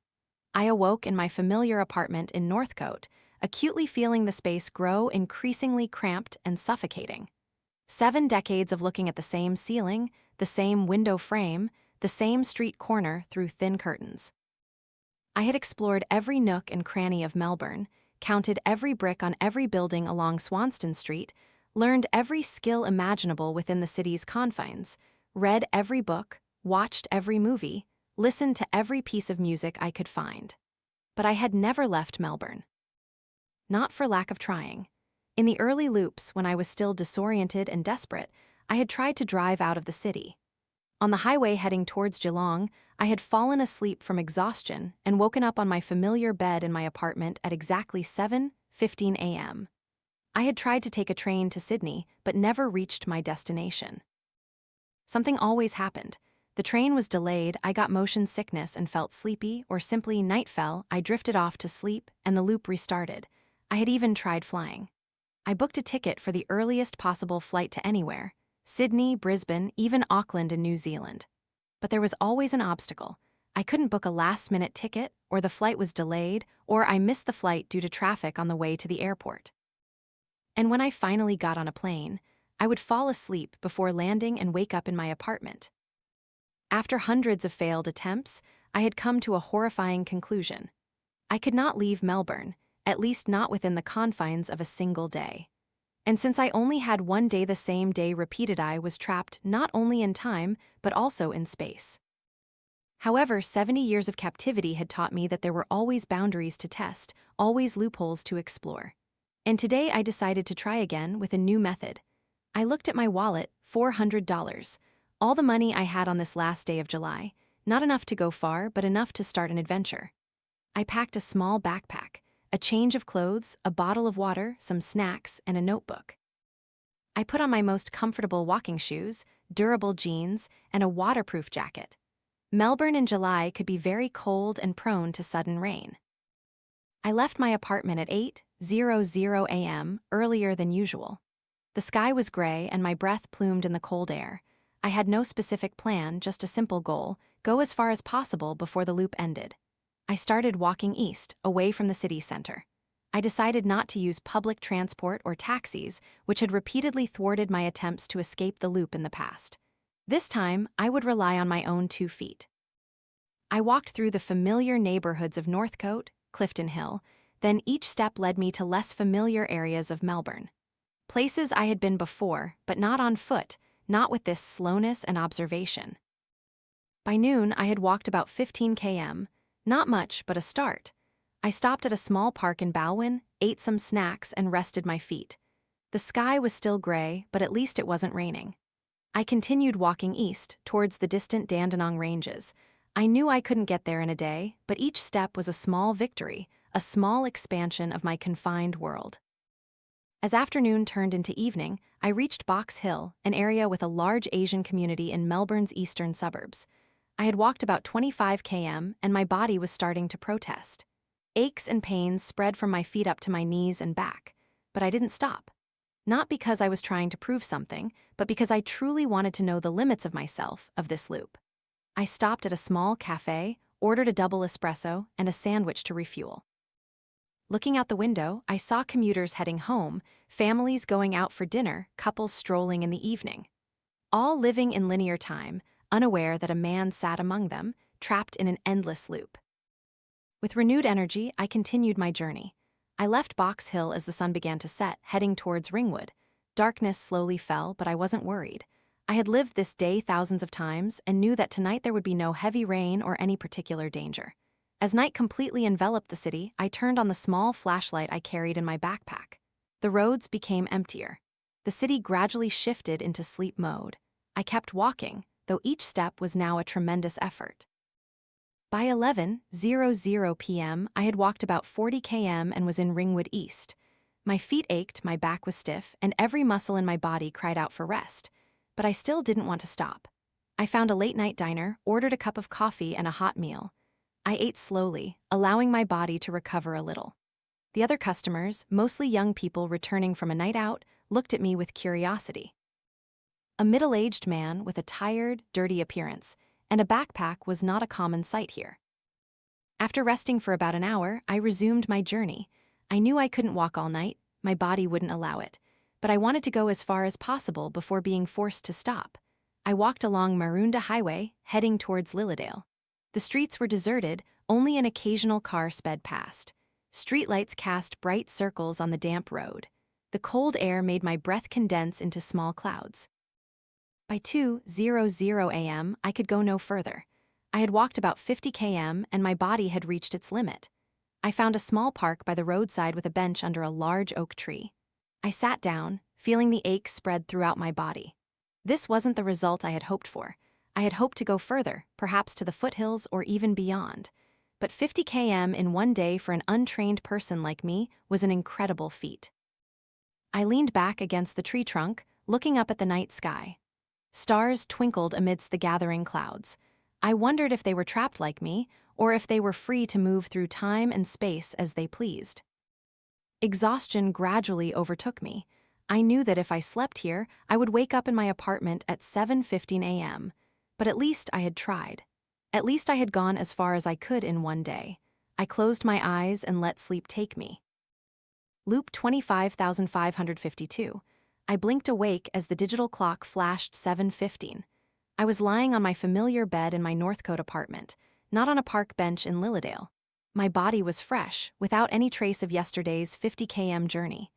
I awoke in my familiar apartment in Northcote, acutely feeling the space grow increasingly cramped and suffocating. 7 decades of looking at the same ceiling, the same window frame, the same street corner through thin curtains. I had explored every nook and cranny of Melbourne, counted every brick on every building along Swanston Street, learned every skill imaginable within the city's confines, read every book, watched every movie, listened to every piece of music I could find. But I had never left Melbourne. Not for lack of trying. In the early loops, when I was still disoriented and desperate, I had tried to drive out of the city. On the highway heading towards Geelong, I had fallen asleep from exhaustion and woken up on my familiar bed in my apartment at exactly 7:15 a.m. I had tried to take a train to Sydney, but never reached my destination. Something always happened. The train was delayed, I got motion sickness and felt sleepy, or simply night fell, I drifted off to sleep, and the loop restarted. I had even tried flying. I booked a ticket for the earliest possible flight to anywhere: Sydney, Brisbane, even Auckland in New Zealand. But there was always an obstacle. I couldn't book a last-minute ticket, or the flight was delayed, or I missed the flight due to traffic on the way to the airport. And when I finally got on a plane, I would fall asleep before landing and wake up in my apartment. After hundreds of failed attempts, I had come to a horrifying conclusion. I could not leave Melbourne, at least not within the confines of a single day. And since I only had one day, the same day repeated, I was trapped not only in time, but also in space. However, 70 years of captivity had taught me that there were always boundaries to test, always loopholes to explore. And today I decided to try again with a new method. I looked at my wallet, $400, all the money I had on this last day of July, not enough to go far, but enough to start an adventure. I packed a small backpack, a change of clothes, a bottle of water, some snacks, and a notebook. I put on my most comfortable walking shoes, durable jeans, and a waterproof jacket. Melbourne in July could be very cold and prone to sudden rain. I left my apartment at 8:00 a.m., earlier than usual. The sky was gray and my breath plumed in the cold air. I had no specific plan, just a simple goal: go as far as possible before the loop ended. I started walking east, away from the city center. I decided not to use public transport or taxis, which had repeatedly thwarted my attempts to escape the loop in the past. This time, I would rely on my own 2 feet. I walked through the familiar neighborhoods of Northcote, Clifton Hill, then each step led me to less familiar areas of Melbourne. Places I had been before, but not on foot, not with this slowness and observation. By noon, I had walked about 15 km, not much, but a start. I stopped at a small park in Balwyn, ate some snacks, and rested my feet. The sky was still gray, but at least it wasn't raining. I continued walking east, towards the distant Dandenong Ranges. I knew I couldn't get there in a day, but each step was a small victory, a small expansion of my confined world. As afternoon turned into evening, I reached Box Hill, an area with a large Asian community in Melbourne's eastern suburbs. I had walked about 25 km, and my body was starting to protest. Aches and pains spread from my feet up to my knees and back, but I didn't stop. Not because I was trying to prove something, but because I truly wanted to know the limits of myself, of this loop. I stopped at a small cafe, ordered a double espresso, and a sandwich to refuel. Looking out the window, I saw commuters heading home, families going out for dinner, couples strolling in the evening. All living in linear time, unaware that a man sat among them, trapped in an endless loop. With renewed energy, I continued my journey. I left Box Hill as the sun began to set, heading towards Ringwood. Darkness slowly fell, but I wasn't worried. I had lived this day thousands of times and knew that tonight there would be no heavy rain or any particular danger. As night completely enveloped the city, I turned on the small flashlight I carried in my backpack. The roads became emptier. The city gradually shifted into sleep mode. I kept walking, though each step was now a tremendous effort. By 11:00 p.m., I had walked about 40 km and was in Ringwood East. My feet ached, my back was stiff, and every muscle in my body cried out for rest. But I still didn't want to stop. I found a late-night diner, ordered a cup of coffee and a hot meal. I ate slowly, allowing my body to recover a little. The other customers, mostly young people returning from a night out, looked at me with curiosity. A middle-aged man with a tired, dirty appearance and a backpack was not a common sight here. After resting for about an hour, I resumed my journey. I knew I couldn't walk all night, my body wouldn't allow it, but I wanted to go as far as possible before being forced to stop. I walked along Maroondah Highway, heading towards Lilydale. The streets were deserted, only an occasional car sped past. Streetlights cast bright circles on the damp road. The cold air made my breath condense into small clouds. By 2:00 a.m., I could go no further. I had walked about 50 km and my body had reached its limit. I found a small park by the roadside with a bench under a large oak tree. I sat down, feeling the ache spread throughout my body. This wasn't the result I had hoped for. I had hoped to go further, perhaps to the foothills or even beyond. But 50 km in one day for an untrained person like me was an incredible feat. I leaned back against the tree trunk, looking up at the night sky. Stars twinkled amidst the gathering clouds. I wondered if they were trapped like me, or if they were free to move through time and space as they pleased. Exhaustion gradually overtook me. I knew that if I slept here, I would wake up in my apartment at 7:15 a.m., but at least I had tried. At least I had gone as far as I could in one day. I closed my eyes and let sleep take me. Loop 25,552. I blinked awake as the digital clock flashed 7:15. I was lying on my familiar bed in my Northcote apartment, not on a park bench in Lilydale. My body was fresh, without any trace of yesterday's 50 km journey.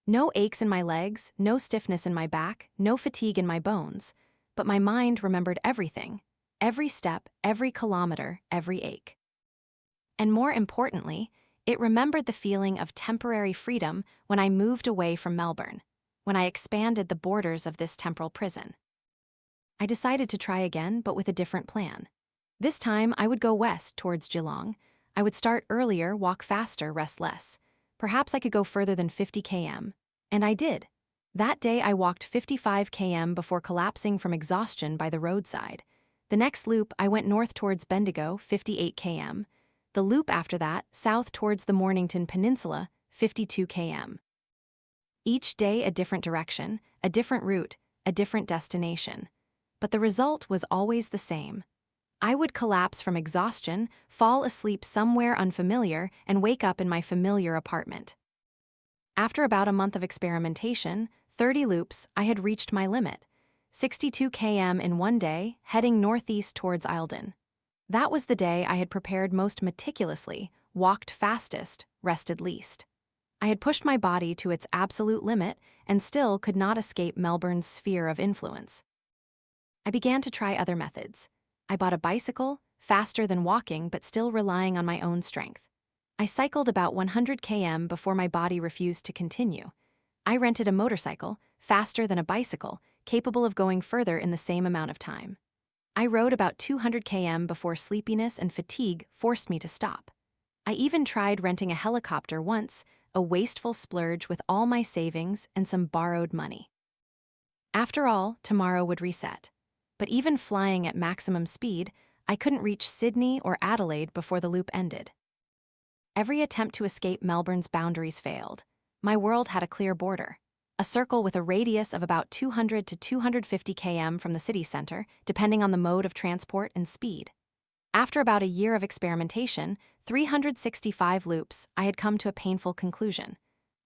No aches in my legs, no stiffness in my back, no fatigue in my bones. But my mind remembered everything. Every step, every kilometer, every ache. And more importantly, it remembered the feeling of temporary freedom when I moved away from Melbourne, when I expanded the borders of this temporal prison. I decided to try again, but with a different plan. This time, I would go west towards Geelong. I would start earlier, walk faster, rest less. Perhaps I could go further than 50 km. And I did. That day, I walked 55 km before collapsing from exhaustion by the roadside. The next loop, I went north towards Bendigo, 58 km. The loop after that, south towards the Mornington Peninsula, 52 km. Each day a different direction, a different route, a different destination. But the result was always the same. I would collapse from exhaustion, fall asleep somewhere unfamiliar, and wake up in my familiar apartment. After about a month of experimentation, 30 loops, I had reached my limit. 62 km in one day, heading northeast towards Eildon. That was the day I had prepared most meticulously, walked fastest, rested least. I had pushed my body to its absolute limit and still could not escape Melbourne's sphere of influence. I began to try other methods. I bought a bicycle, faster than walking but still relying on my own strength. I cycled about 100 km before my body refused to continue. I rented a motorcycle, faster than a bicycle, capable of going further in the same amount of time. I rode about 200 km before sleepiness and fatigue forced me to stop. I even tried renting a helicopter once, a wasteful splurge with all my savings and some borrowed money. After all, tomorrow would reset. But even flying at maximum speed, I couldn't reach Sydney or Adelaide before the loop ended. Every attempt to escape Melbourne's boundaries failed. My world had a clear border. a circle with a radius of about 200 to 250 km from the city center, depending on the mode of transport and speed. After about a year of experimentation, 365 loops, I had come to a painful conclusion.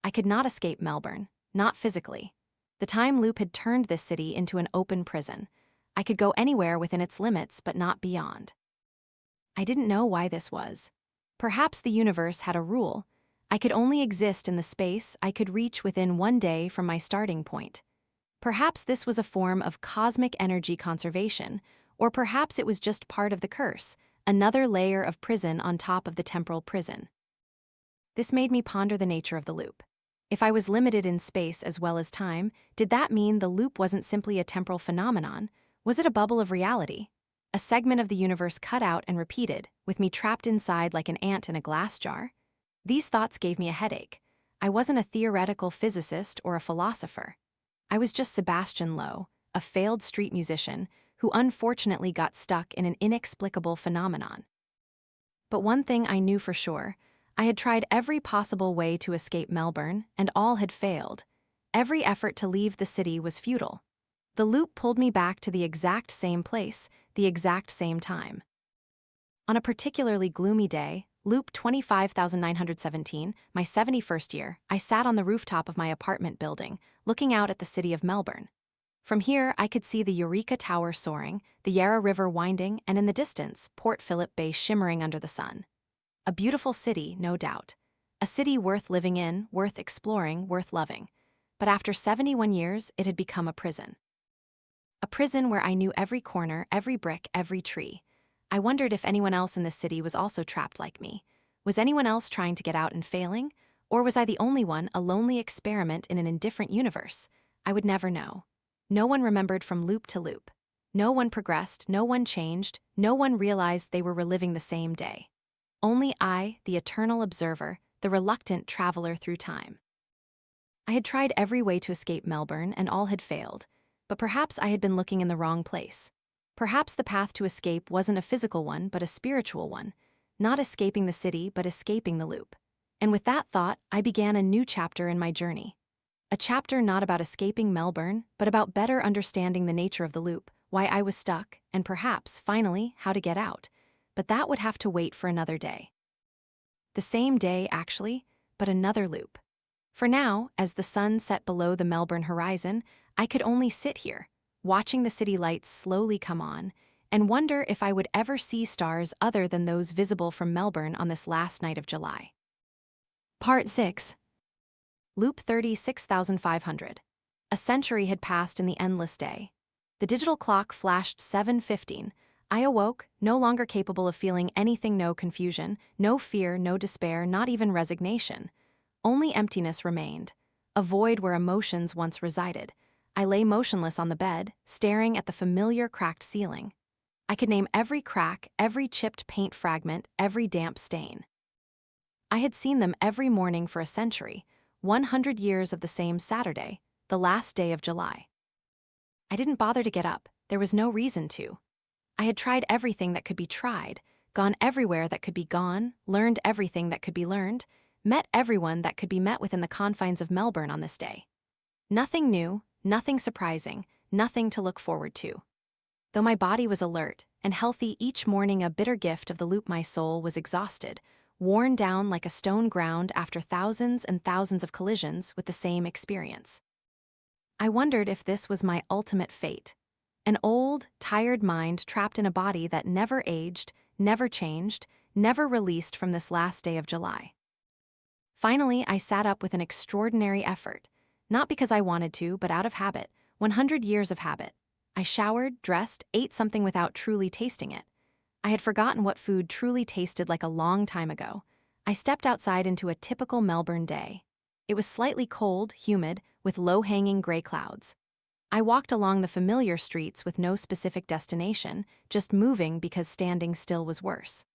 I could not escape Melbourne, not physically. The time loop had turned this city into an open prison. I could go anywhere within its limits, but not beyond. I didn't know why this was. Perhaps the universe had a rule. I could only exist in the space I could reach within one day from my starting point. Perhaps this was a form of cosmic energy conservation, or perhaps it was just part of the curse, another layer of prison on top of the temporal prison. This made me ponder the nature of the loop. If I was limited in space as well as time, did that mean the loop wasn't simply a temporal phenomenon? Was it a bubble of reality? A segment of the universe cut out and repeated, with me trapped inside like an ant in a glass jar? These thoughts gave me a headache. I wasn't a theoretical physicist or a philosopher. I was just Sebastian Lowe, a failed street musician who unfortunately got stuck in an inexplicable phenomenon. But one thing I knew for sure, I had tried every possible way to escape Melbourne, and all had failed. Every effort to leave the city was futile. The loop pulled me back to the exact same place, the exact same time. On a particularly gloomy day, loop 25,917, my 71st year, I sat on the rooftop of my apartment building, looking out at the city of Melbourne. From here, I could see the Eureka Tower soaring, the Yarra River winding, and in the distance, Port Phillip Bay shimmering under the sun. A beautiful city, no doubt. A city worth living in, worth exploring, worth loving. But after 71 years, it had become a prison. A prison where I knew every corner, every brick, every tree. I wondered if anyone else in this city was also trapped like me. Was anyone else trying to get out and failing? Or was I the only one, a lonely experiment in an indifferent universe? I would never know. No one remembered from loop to loop. No one progressed, no one changed, no one realized they were reliving the same day. Only I, the eternal observer, the reluctant traveler through time. I had tried every way to escape Melbourne, and all had failed. But perhaps I had been looking in the wrong place. Perhaps the path to escape wasn't a physical one, but a spiritual one. Not escaping the city, but escaping the loop. And with that thought, I began a new chapter in my journey. A chapter not about escaping Melbourne, but about better understanding the nature of the loop, why I was stuck, and perhaps, finally, how to get out. But that would have to wait for another day. The same day, actually, but another loop. For now, as the sun set below the Melbourne horizon, I could only sit here, watching the city lights slowly come on, and wonder if I would ever see stars other than those visible from Melbourne on this last night of July. Part 6. Loop 36,500. A century had passed in the endless day. The digital clock flashed 7:15. I awoke, no longer capable of feeling anything, no confusion, no fear, no despair, not even resignation. Only emptiness remained, a void where emotions once resided. I lay motionless on the bed, staring at the familiar cracked ceiling. I could name every crack, every chipped paint fragment, every damp stain. I had seen them every morning for a century, 100 years of the same Saturday, the last day of July. I didn't bother to get up, there was no reason to. I had tried everything that could be tried, gone everywhere that could be gone, learned everything that could be learned, met everyone that could be met within the confines of Melbourne on this day. Nothing new, nothing surprising, nothing to look forward to. Though my body was alert and healthy each morning, a bitter gift of the loop, my soul was exhausted, worn down like a stone ground after thousands and thousands of collisions with the same experience. I wondered if this was my ultimate fate. An old, tired mind trapped in a body that never aged, never changed, never released from this last day of July. Finally, I sat up with an extraordinary effort, not because I wanted to, but out of habit, 100 years of habit. I showered, dressed, ate something without truly tasting it. I had forgotten what food truly tasted like a long time ago. I stepped outside into a typical Melbourne day. It was slightly cold, humid, with low-hanging gray clouds. I walked along the familiar streets with no specific destination, just moving because standing still was worse.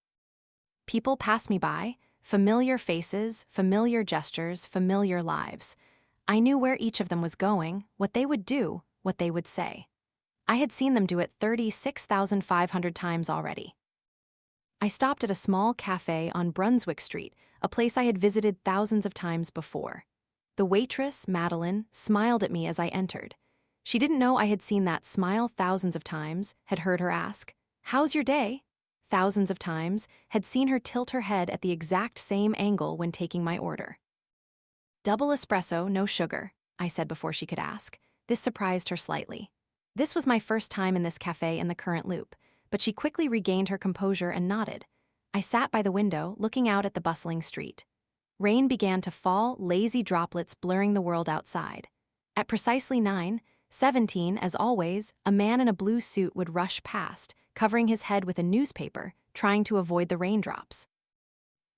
People passed me by, familiar faces, familiar gestures, familiar lives. I knew where each of them was going, what they would do, what they would say. I had seen them do it 36,500 times already. I stopped at a small cafe on Brunswick Street, a place I had visited thousands of times before. The waitress, Madeline, smiled at me as I entered. She didn't know I had seen that smile thousands of times, had heard her ask, "How's your day?" Thousands of times, had seen her tilt her head at the exact same angle when taking my order. "Double espresso, no sugar," I said before she could ask. This surprised her slightly. This was my first time in this cafe in the current loop, but she quickly regained her composure and nodded. I sat by the window, looking out at the bustling street. Rain began to fall, lazy droplets blurring the world outside. At precisely 9:17, as always, a man in a blue suit would rush past, covering his head with a newspaper, trying to avoid the raindrops.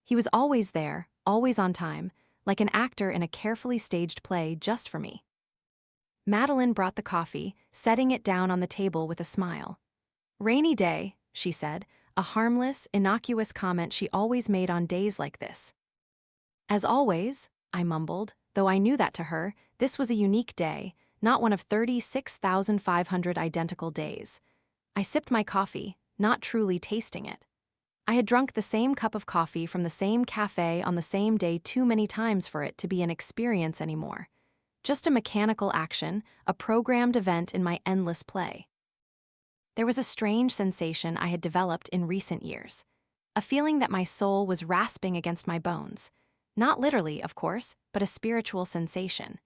He was always there, always on time, like an actor in a carefully staged play just for me. Madeline brought the coffee, setting it down on the table with a smile. "Rainy day," she said, a harmless, innocuous comment she always made on days like this. "As always," I mumbled, though I knew that to her, this was a unique day, not one of 36,500 identical days. I sipped my coffee, not truly tasting it. I had drunk the same cup of coffee from the same cafe on the same day too many times for it to be an experience anymore. Just a mechanical action, a programmed event in my endless play. There was a strange sensation I had developed in recent years. A feeling that my soul was rasping against my bones. Not literally, of course, but a spiritual sensation.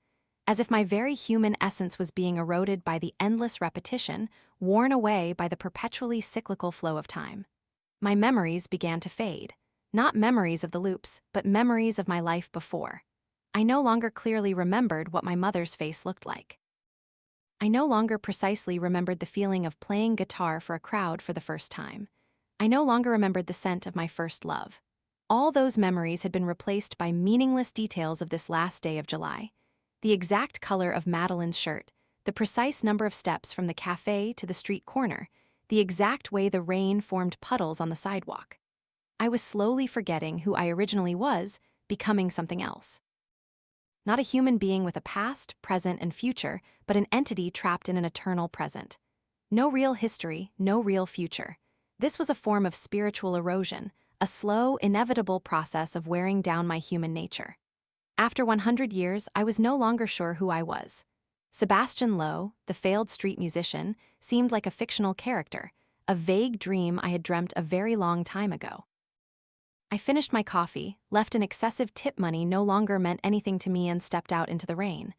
As if my very human essence was being eroded by the endless repetition, worn away by the perpetually cyclical flow of time. My memories began to fade. Not memories of the loops, but memories of my life before. I no longer clearly remembered what my mother's face looked like. I no longer precisely remembered the feeling of playing guitar for a crowd for the first time. I no longer remembered the scent of my first love. All those memories had been replaced by meaningless details of this last day of July. The exact color of Madeline's shirt, the precise number of steps from the cafe to the street corner, the exact way the rain formed puddles on the sidewalk. I was slowly forgetting who I originally was, becoming something else. Not a human being with a past, present, and future, but an entity trapped in an eternal present. No real history, no real future. This was a form of spiritual erosion, a slow, inevitable process of wearing down my human nature. After 100 years, I was no longer sure who I was. Sebastian Lowe, the failed street musician, seemed like a fictional character, a vague dream I had dreamt a very long time ago. I finished my coffee, left an excessive tip money no longer meant anything to me and stepped out into the rain.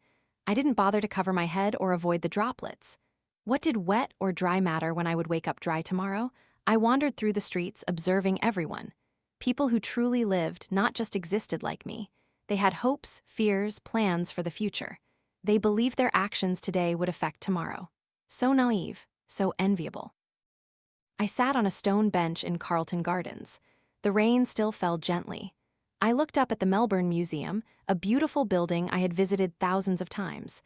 I didn't bother to cover my head or avoid the droplets. What did wet or dry matter when I would wake up dry tomorrow? I wandered through the streets, observing everyone. People who truly lived, not just existed like me. They had hopes, fears, plans for the future. They believed their actions today would affect tomorrow. So naive, so enviable. I sat on a stone bench in Carlton Gardens. The rain still fell gently. I looked up at the Melbourne Museum, a beautiful building I had visited thousands of times.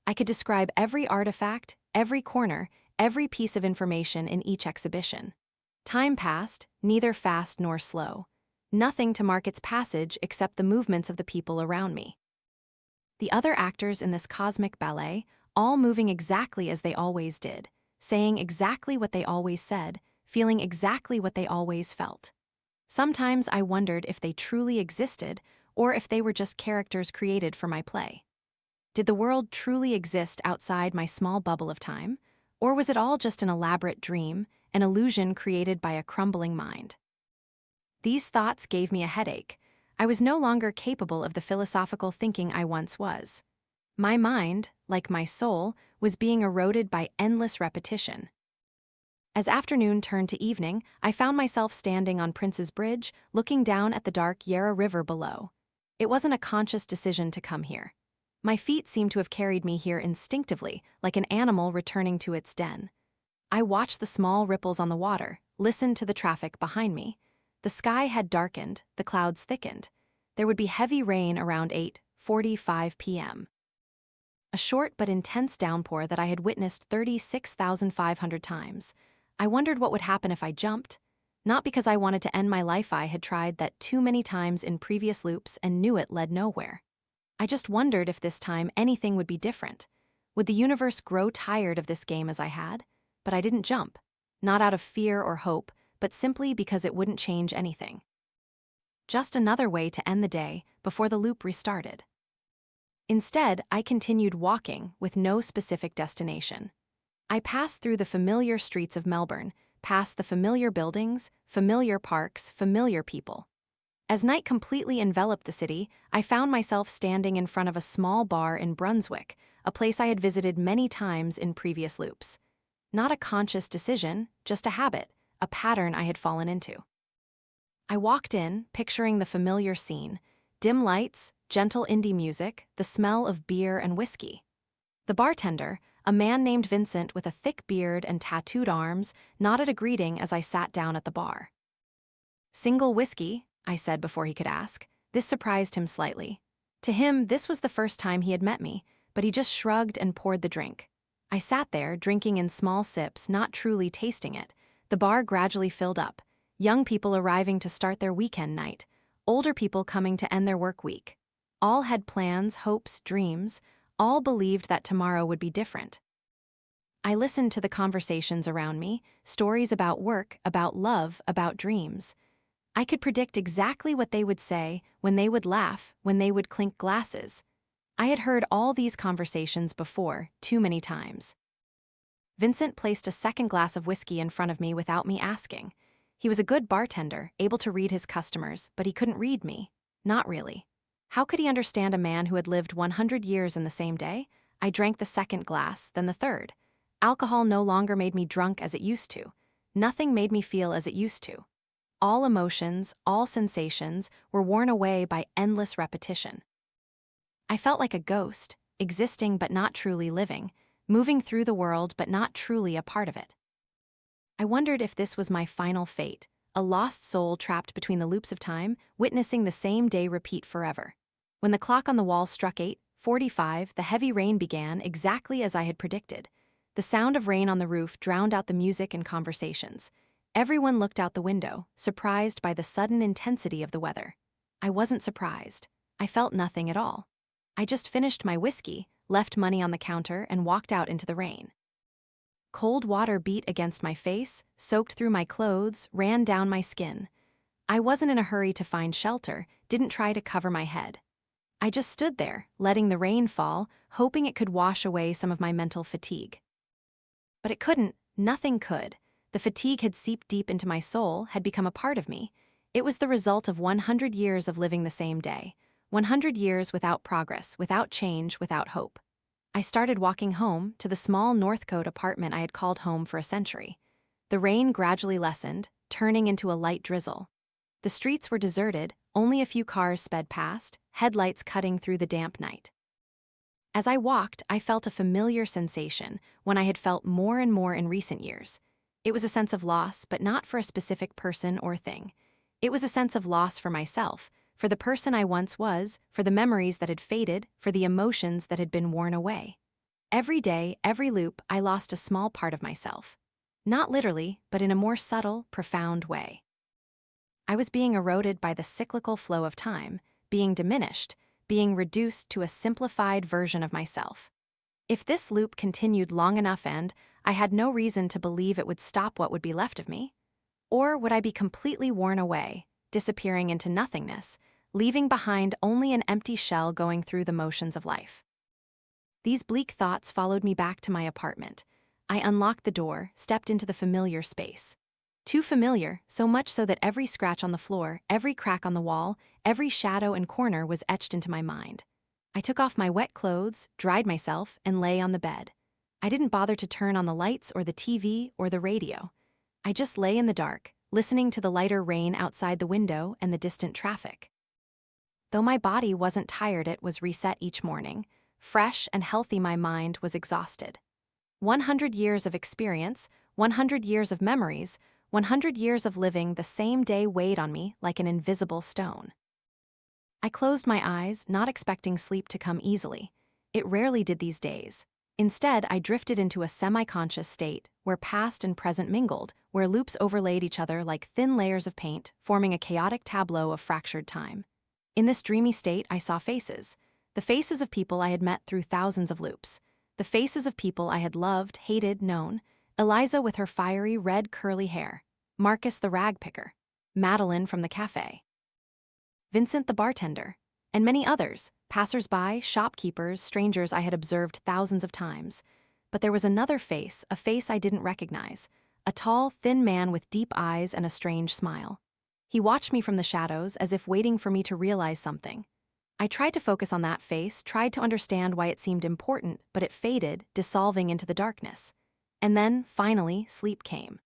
I could describe every artifact, every corner, every piece of information in each exhibition. Time passed, neither fast nor slow. Nothing to mark its passage except the movements of the people around me. The other actors in this cosmic ballet, all moving exactly as they always did, saying exactly what they always said, feeling exactly what they always felt. Sometimes I wondered if they truly existed, or if they were just characters created for my play. Did the world truly exist outside my small bubble of time, or was it all just an elaborate dream, an illusion created by a crumbling mind? These thoughts gave me a headache. I was no longer capable of the philosophical thinking I once was. My mind, like my soul, was being eroded by endless repetition. As afternoon turned to evening, I found myself standing on Prince's Bridge, looking down at the dark Yarra River below. It wasn't a conscious decision to come here. My feet seemed to have carried me here instinctively, like an animal returning to its den. I watched the small ripples on the water, listened to the traffic behind me. The sky had darkened, the clouds thickened. There would be heavy rain around 8:45 p.m. A short but intense downpour that I had witnessed 36,500 times. I wondered what would happen if I jumped. Not because I wanted to end my life. I had tried that too many times in previous loops and knew it led nowhere. I just wondered if this time anything would be different. Would the universe grow tired of this game as I had? But I didn't jump. Not out of fear or hope, but simply because it wouldn't change anything. Just another way to end the day before the loop restarted. Instead, I continued walking with no specific destination. I passed through the familiar streets of Melbourne, past the familiar buildings, familiar parks, familiar people. As night completely enveloped the city, I found myself standing in front of a small bar in Brunswick, a place I had visited many times in previous loops. Not a conscious decision, just a habit, a pattern I had fallen into. I walked in, picturing the familiar scene: dim lights, gentle indie music, the smell of beer and whiskey. The bartender, a man named Vincent with a thick beard and tattooed arms, nodded a greeting as I sat down at the bar. "Single whiskey," I said before he could ask. This surprised him slightly. To him, this was the first time he had met me, but he just shrugged and poured the drink. I sat there, drinking in small sips, not truly tasting it. The bar gradually filled up, young people arriving to start their weekend night, older people coming to end their work week. All had plans, hopes, dreams. All believed that tomorrow would be different. I listened to the conversations around me, stories about work, about love, about dreams. I could predict exactly what they would say, when they would laugh, when they would clink glasses. I had heard all these conversations before, too many times. Vincent placed a second glass of whiskey in front of me without me asking. He was a good bartender, able to read his customers, but he couldn't read me. Not really. How could he understand a man who had lived 100 years in the same day? I drank the second glass, then the third. Alcohol no longer made me drunk as it used to. Nothing made me feel as it used to. All emotions, all sensations were worn away by endless repetition. I felt like a ghost, existing but not truly living, moving through the world but not truly a part of it. I wondered if this was my final fate, a lost soul trapped between the loops of time, witnessing the same day repeat forever. When the clock on the wall struck 8:45, the heavy rain began exactly as I had predicted. The sound of rain on the roof drowned out the music and conversations. Everyone looked out the window, surprised by the sudden intensity of the weather. I wasn't surprised. I felt nothing at all. I just finished my whiskey, left money on the counter, and walked out into the rain. Cold water beat against my face, soaked through my clothes, ran down my skin. I wasn't in a hurry to find shelter, didn't try to cover my head. I just stood there, letting the rain fall, hoping it could wash away some of my mental fatigue. But it couldn't, nothing could. The fatigue had seeped deep into my soul, had become a part of me. It was the result of 100 years of living the same day. 100 years without progress, without change, without hope. I started walking home, to the small Northcote apartment I had called home for a century. The rain gradually lessened, turning into a light drizzle. The streets were deserted, only a few cars sped past, headlights cutting through the damp night. As I walked, I felt a familiar sensation, one I had felt more and more in recent years. It was a sense of loss, but not for a specific person or thing. It was a sense of loss for myself, for the person I once was, for the memories that had faded, for the emotions that had been worn away. Every day, every loop, I lost a small part of myself. Not literally, but in a more subtle, profound way. I was being eroded by the cyclical flow of time, being diminished, being reduced to a simplified version of myself. If this loop continued long enough and I had no reason to believe it would stop what would be left of me. Or would I be completely worn away, disappearing into nothingness, leaving behind only an empty shell going through the motions of life? These bleak thoughts followed me back to my apartment. I unlocked the door, stepped into the familiar space. Too familiar, so much so that every scratch on the floor, every crack on the wall, every shadow and corner was etched into my mind. I took off my wet clothes, dried myself, and lay on the bed. I didn't bother to turn on the lights or the TV or the radio. I just lay in the dark, listening to the lighter rain outside the window and the distant traffic. Though my body wasn't tired, it was reset each morning. Fresh and healthy, my mind was exhausted. 100 years of experience, 100 years of memories, 100 years of living the same day weighed on me like an invisible stone. I closed my eyes, not expecting sleep to come easily. It rarely did these days. Instead, I drifted into a semi-conscious state, where past and present mingled, where loops overlaid each other like thin layers of paint, forming a chaotic tableau of fractured time. In this dreamy state, I saw faces. The faces of people I had met through thousands of loops. The faces of people I had loved, hated, known. Eliza with her fiery, red, curly hair. Marcus the rag picker. Madeline from the cafe. Vincent the bartender. And many others, Passers-by, shopkeepers, strangers I had observed thousands of times. But there was another face, a face I didn't recognize. A tall, thin man with deep eyes and a strange smile. He watched me from the shadows as if waiting for me to realize something. I tried to focus on that face, tried to understand why it seemed important, but it faded, dissolving into the darkness. And then, finally, sleep came.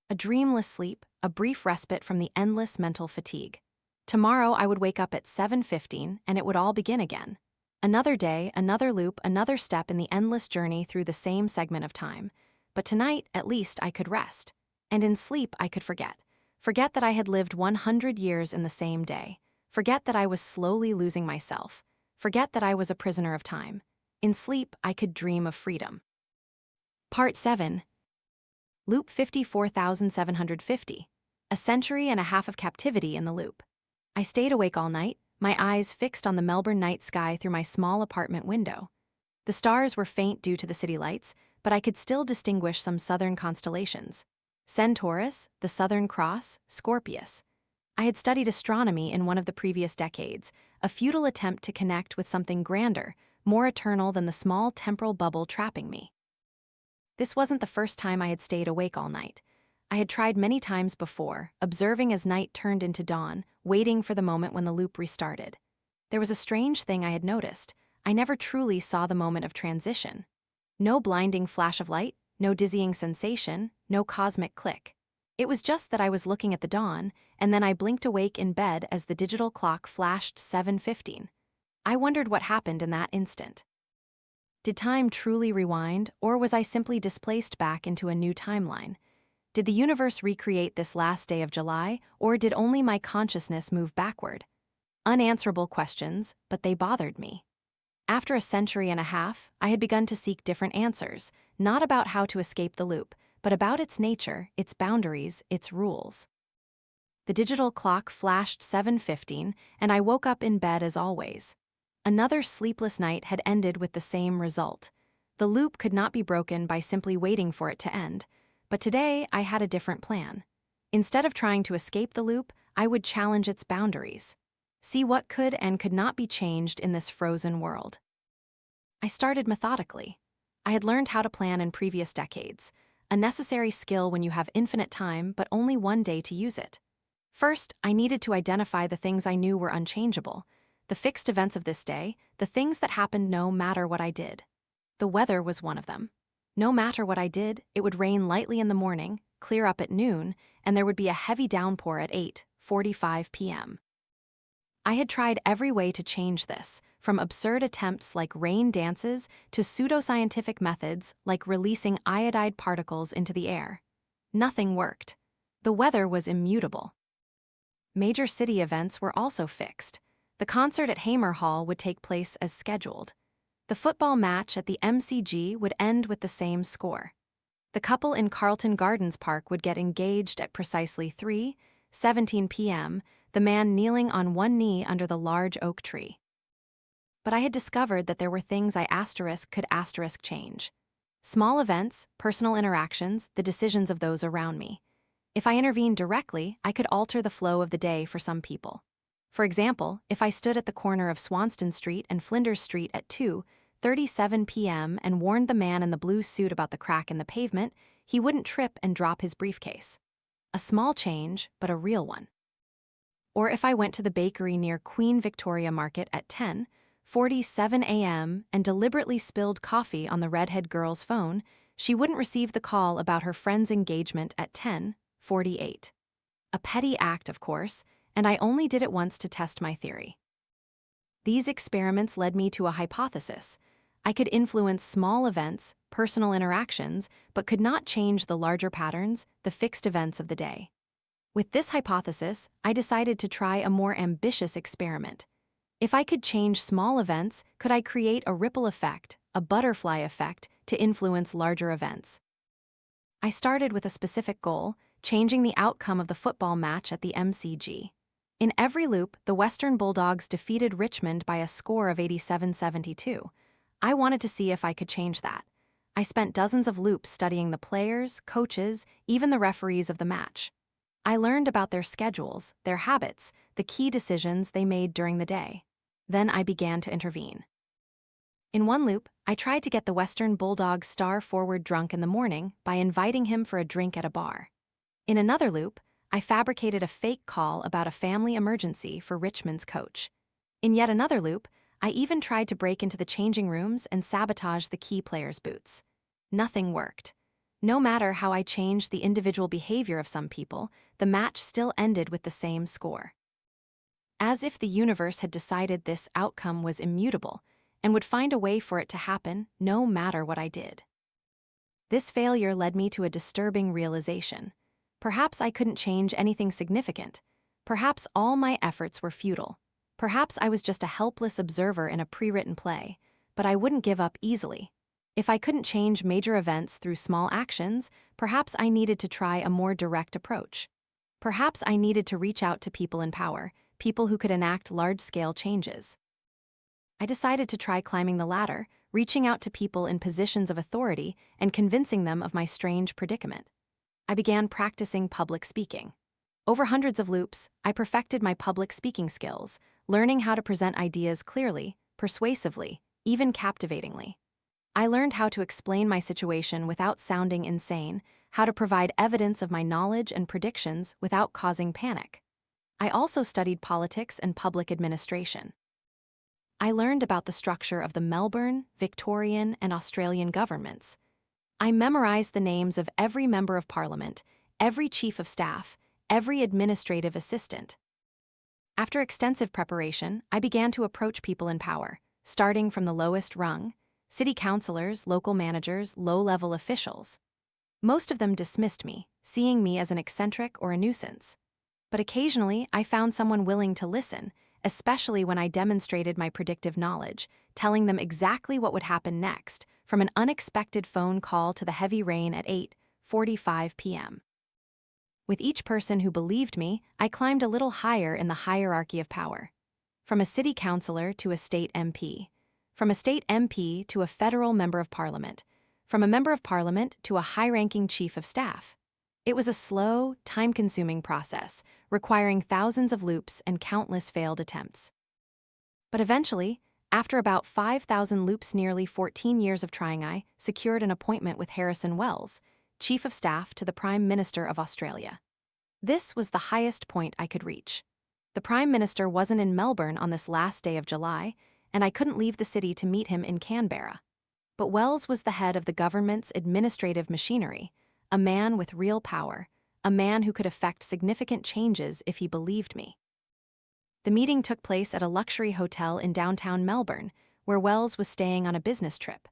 A dreamless sleep, a brief respite from the endless mental fatigue. Tomorrow I would wake up at 7:15 and it would all begin again. Another day, another loop, another step in the endless journey through the same segment of time. But tonight, at least, I could rest. And in sleep, I could forget. Forget that I had lived 100 years in the same day. Forget that I was slowly losing myself. Forget that I was a prisoner of time. In sleep, I could dream of freedom. Part 7. Loop 54,750. A century and a half of captivity in the loop. I stayed awake all night, my eyes fixed on the Melbourne night sky through my small apartment window. The stars were faint due to the city lights, but I could still distinguish some southern constellations. Centaurus, the Southern Cross, Scorpius. I had studied astronomy in one of the previous decades, a futile attempt to connect with something grander, more eternal than the small temporal bubble trapping me. This wasn't the first time I had stayed awake all night. I had tried many times before, observing as night turned into dawn, waiting for the moment when the loop restarted. There was a strange thing I had noticed. I never truly saw the moment of transition. No blinding flash of light, no dizzying sensation, no cosmic click. It was just that I was looking at the dawn, and then I blinked awake in bed as the digital clock flashed 7:15. I wondered what happened in that instant. Did time truly rewind, or was I simply displaced back into a new timeline? Did the universe recreate this last day of July, or did only my consciousness move backward? Unanswerable questions, but they bothered me. After a century and a half, I had begun to seek different answers, not about how to escape the loop, but about its nature, its boundaries, its rules. The digital clock flashed 7:15, and I woke up in bed as always. Another sleepless night had ended with the same result. The loop could not be broken by simply waiting for it to end. But today, I had a different plan. Instead of trying to escape the loop, I would challenge its boundaries. See what could and could not be changed in this frozen world. I started methodically. I had learned how to plan in previous decades, a necessary skill when you have infinite time but only one day to use it. First, I needed to identify the things I knew were unchangeable, the fixed events of this day, the things that happened no matter what I did. The weather was one of them. No matter what I did, it would rain lightly in the morning, clear up at noon, and there would be a heavy downpour at 8:45 p.m. I had tried every way to change this, from absurd attempts like rain dances to pseudoscientific methods like releasing iodide particles into the air. Nothing worked. The weather was immutable. Major city events were also fixed. The concert at Hamer Hall would take place as scheduled. The football match at the MCG would end with the same score. The couple in Carlton Gardens Park would get engaged at precisely 3:17 p.m., the man kneeling on one knee under the large oak tree. But I had discovered that there were things I could change. Small events, personal interactions, the decisions of those around me. If I intervened directly, I could alter the flow of the day for some people. For example, if I stood at the corner of Swanston Street and Flinders Street at 2:37 p.m. and warned the man in the blue suit about the crack in the pavement, he wouldn't trip and drop his briefcase. A small change, but a real one. Or if I went to the bakery near Queen Victoria Market at 10:47 a.m. and deliberately spilled coffee on the redhead girl's phone, she wouldn't receive the call about her friend's engagement at 10:48. A petty act, of course, and I only did it once to test my theory. These experiments led me to a hypothesis. I could influence small events, personal interactions, but could not change the larger patterns, the fixed events of the day. With this hypothesis, I decided to try a more ambitious experiment. If I could change small events, could I create a ripple effect, a butterfly effect, to influence larger events? I started with a specific goal, changing the outcome of the football match at the MCG. In every loop, the Western Bulldogs defeated Richmond by a score of 87-72. I wanted to see if I could change that. I spent dozens of loops studying the players, coaches, even the referees of the match. I learned about their schedules, their habits, the key decisions they made during the day. Then I began to intervene. In one loop, I tried to get the Western Bulldog's star forward drunk in the morning by inviting him for a drink at a bar. In another loop, I fabricated a fake call about a family emergency for Richmond's coach. In yet another loop, I even tried to break into the changing rooms and sabotage the key players' boots. Nothing worked. No matter how I changed the individual behavior of some people, the match still ended with the same score. As if the universe had decided this outcome was immutable and would find a way for it to happen no matter what I did. This failure led me to a disturbing realization. Perhaps I couldn't change anything significant. Perhaps all my efforts were futile. Perhaps I was just a helpless observer in a pre-written play, but I wouldn't give up easily. If I couldn't change major events through small actions, perhaps I needed to try a more direct approach. Perhaps I needed to reach out to people in power, people who could enact large-scale changes. I decided to try climbing the ladder, reaching out to people in positions of authority and convincing them of my strange predicament. I began practicing public speaking. Over hundreds of loops, I perfected my public speaking skills, learning how to present ideas clearly, persuasively, even captivatingly. I learned how to explain my situation without sounding insane, how to provide evidence of my knowledge and predictions without causing panic. I also studied politics and public administration. I learned about the structure of the Melbourne, Victorian, and Australian governments. I memorized the names of every member of parliament, every chief of staff, every administrative assistant. After extensive preparation, I began to approach people in power, starting from the lowest rung: city councillors, local managers, low-level officials. Most of them dismissed me, seeing me as an eccentric or a nuisance. But occasionally, I found someone willing to listen, especially when I demonstrated my predictive knowledge, telling them exactly what would happen next, from an unexpected phone call to the heavy rain at 8:45 p.m. With each person who believed me, I climbed a little higher in the hierarchy of power. From a city councillor to a state MP. From a state MP to a federal member of parliament. From a member of parliament to a high-ranking chief of staff. It was a slow, time-consuming process, requiring thousands of loops and countless failed attempts. But eventually, after about 5,000 loops, nearly 14 years of trying, I secured an appointment with Harrison Wells, Chief of Staff to the Prime Minister of Australia. This was the highest point I could reach. The Prime Minister wasn't in Melbourne on this last day of July, and I couldn't leave the city to meet him in Canberra. But Wells was the head of the government's administrative machinery, a man with real power, a man who could effect significant changes if he believed me. The meeting took place at a luxury hotel in downtown Melbourne, where Wells was staying on a business trip.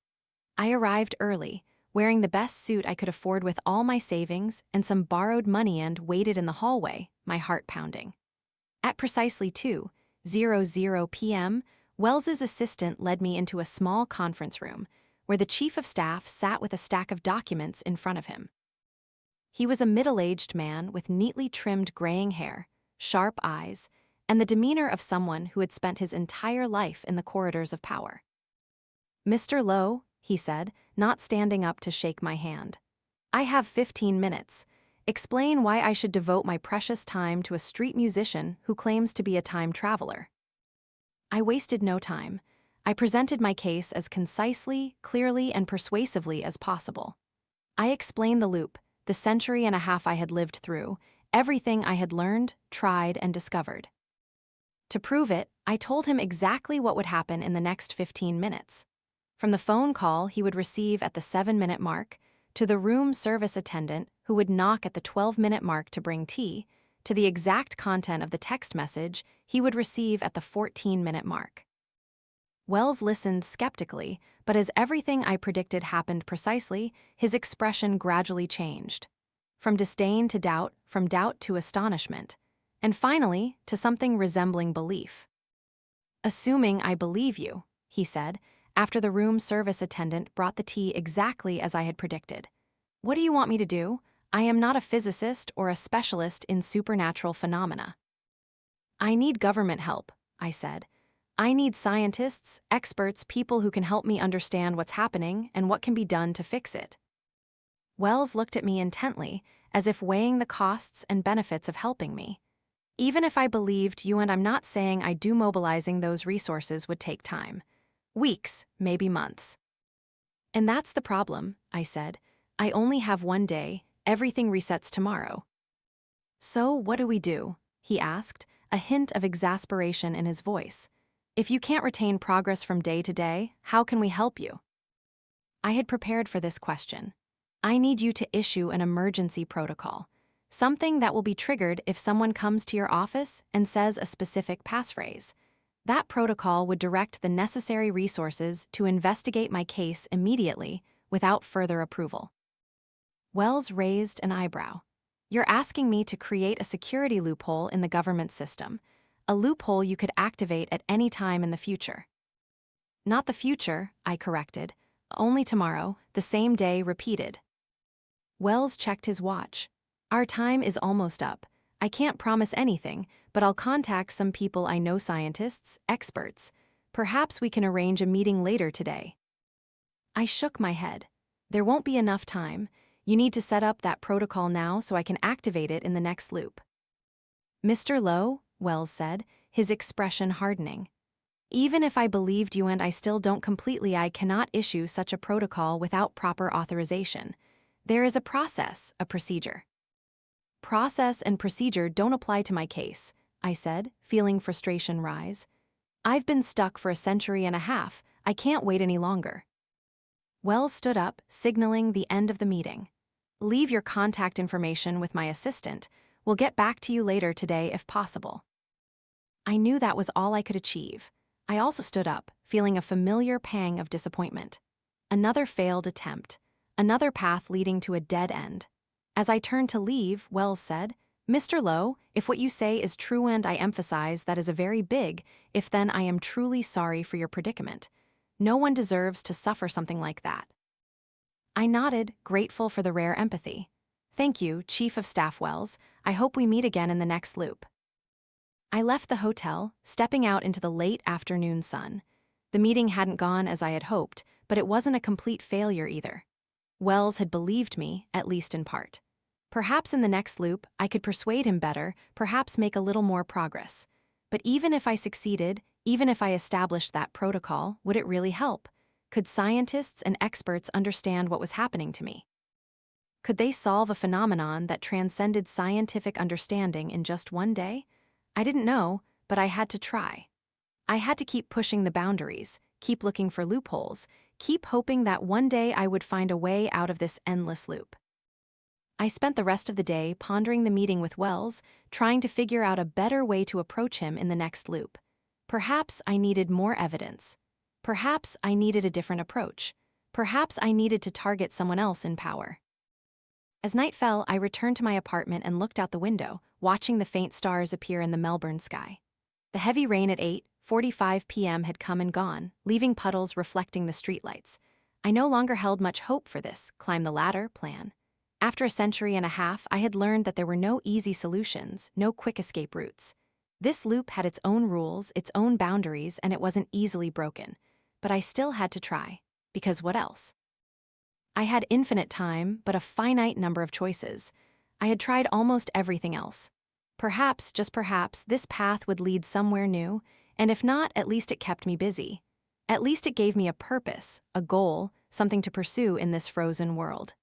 I arrived early, wearing the best suit I could afford with all my savings and some borrowed money, and waited in the hallway, my heart pounding. At precisely 2:00 p.m., Wells's assistant led me into a small conference room, where the chief of staff sat with a stack of documents in front of him. He was a middle-aged man with neatly trimmed graying hair, sharp eyes, and the demeanor of someone who had spent his entire life in the corridors of power. "Mr. Lowe," he said, not standing up to shake my hand. "I have 15 minutes. Explain why I should devote my precious time to a street musician who claims to be a time traveler." I wasted no time. I presented my case as concisely, clearly, and persuasively as possible. I explained the loop, the century and a half I had lived through, everything I had learned, tried, and discovered. To prove it, I told him exactly what would happen in the next 15 minutes. From the phone call he would receive at the 7-minute mark, to the room service attendant who would knock at the 12-minute mark to bring tea, to the exact content of the text message he would receive at the 14-minute mark. Wells listened skeptically, but as everything I predicted happened precisely, his expression gradually changed. From disdain to doubt, from doubt to astonishment, and finally to something resembling belief. "Assuming I believe you," he said, after the room service attendant brought the tea exactly as I had predicted. "What do you want me to do? I am not a physicist or a specialist in supernatural phenomena." "I need government help," I said. "I need scientists, experts, people who can help me understand what's happening and what can be done to fix it." Wells looked at me intently, as if weighing the costs and benefits of helping me. Even if I believed you, and I'm not saying I do, mobilizing those resources would take time. Weeks, maybe months. And that's the problem, I said. I only have one day, everything resets tomorrow. So what do we do? He asked, a hint of exasperation in his voice. If you can't retain progress from day to day, how can we help you? I had prepared for this question. I need you to issue an emergency protocol, something that will be triggered if someone comes to your office and says a specific passphrase. That protocol would direct the necessary resources to investigate my case immediately without further approval. Wells raised an eyebrow. You're asking me to create a security loophole in the government system, a loophole you could activate at any time in the future. Not the future, I corrected. Only tomorrow, the same day repeated. Wells checked his watch. Our time is almost up. I can't promise anything, but I'll contact some people I know, scientists, experts. Perhaps we can arrange a meeting later today. I shook my head. There won't be enough time. You need to set up that protocol now so I can activate it in the next loop. Mr. Lowe, Wells said, his expression hardening. Even if I believed you, and I still don't completely, I cannot issue such a protocol without proper authorization. There is a process, a procedure. Process and procedure don't apply to my case, I said, feeling frustration rise. I've been stuck for a century and a half. I can't wait any longer. Wells stood up, signaling the end of the meeting. Leave your contact information with my assistant. We'll get back to you later today if possible. I knew that was all I could achieve. I also stood up, feeling a familiar pang of disappointment. Another failed attempt. Another path leading to a dead end. As I turned to leave, Wells said, Mr. Lowe, if what you say is true, and I emphasize that is a very big if, then I am truly sorry for your predicament. No one deserves to suffer something like that. I nodded, grateful for the rare empathy. Thank you, Chief of Staff Wells. I hope we meet again in the next loop. I left the hotel, stepping out into the late afternoon sun. The meeting hadn't gone as I had hoped, but it wasn't a complete failure either. Wells had believed me, at least in part. Perhaps in the next loop, I could persuade him better, perhaps make a little more progress. But even if I succeeded, even if I established that protocol, would it really help? Could scientists and experts understand what was happening to me? Could they solve a phenomenon that transcended scientific understanding in just one day? I didn't know, but I had to try. I had to keep pushing the boundaries, keep looking for loopholes, keep hoping that one day I would find a way out of this endless loop. I spent the rest of the day pondering the meeting with Wells, trying to figure out a better way to approach him in the next loop. Perhaps I needed more evidence. Perhaps I needed a different approach. Perhaps I needed to target someone else in power. As night fell, I returned to my apartment and looked out the window, watching the faint stars appear in the Melbourne sky. The heavy rain at 8:45 p.m. had come and gone, leaving puddles reflecting the streetlights. I no longer held much hope for this climb the ladder plan. After a century and a half, I had learned that there were no easy solutions, no quick escape routes. This loop had its own rules, its own boundaries, and it wasn't easily broken. But I still had to try, because what else? I had infinite time, but a finite number of choices. I had tried almost everything else. Perhaps, just perhaps, this path would lead somewhere new, and if not, at least it kept me busy. At least it gave me a purpose, a goal, something to pursue in this frozen world.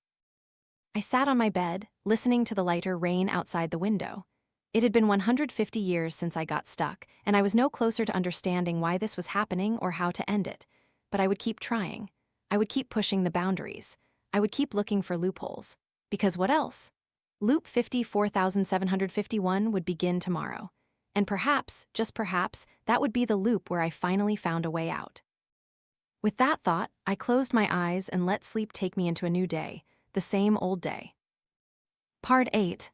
I sat on my bed, listening to the lighter rain outside the window. It had been 150 years since I got stuck, and I was no closer to understanding why this was happening or how to end it. But I would keep trying. I would keep pushing the boundaries. I would keep looking for loopholes. Because what else? Loop 54,751 would begin tomorrow. And perhaps, just perhaps, that would be the loop where I finally found a way out. With that thought, I closed my eyes and let sleep take me into a new day, the same old day. Part 8.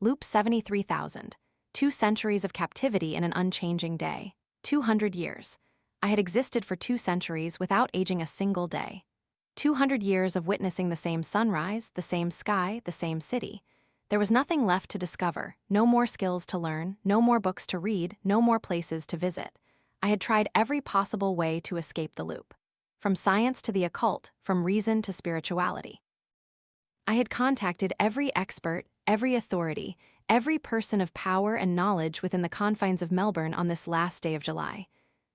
Loop 73,000. 2 centuries of captivity in an unchanging day. 200 years. I had existed for 2 centuries without aging a single day. 200 years of witnessing the same sunrise, the same sky, the same city. There was nothing left to discover, no more skills to learn, no more books to read, no more places to visit. I had tried every possible way to escape the loop. From science to the occult, from reason to spirituality. I had contacted every expert, every authority, every person of power and knowledge within the confines of Melbourne on this last day of July.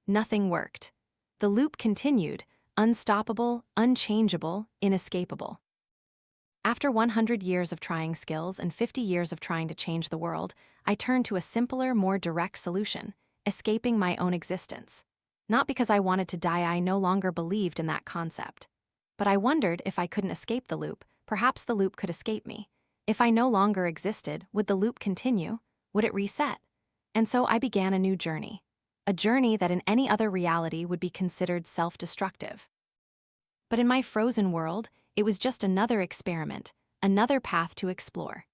Nothing worked. The loop continued, unstoppable, unchangeable, inescapable. After 100 years of trying skills and 50 years of trying to change the world, I turned to a simpler, more direct solution: escaping my own existence. Not because I wanted to die, I no longer believed in that concept. But I wondered if I couldn't escape the loop, perhaps the loop could escape me. If I no longer existed, would the loop continue? Would it reset? And so I began a new journey. A journey that in any other reality would be considered self-destructive. But in my frozen world, it was just another experiment, another path to explore.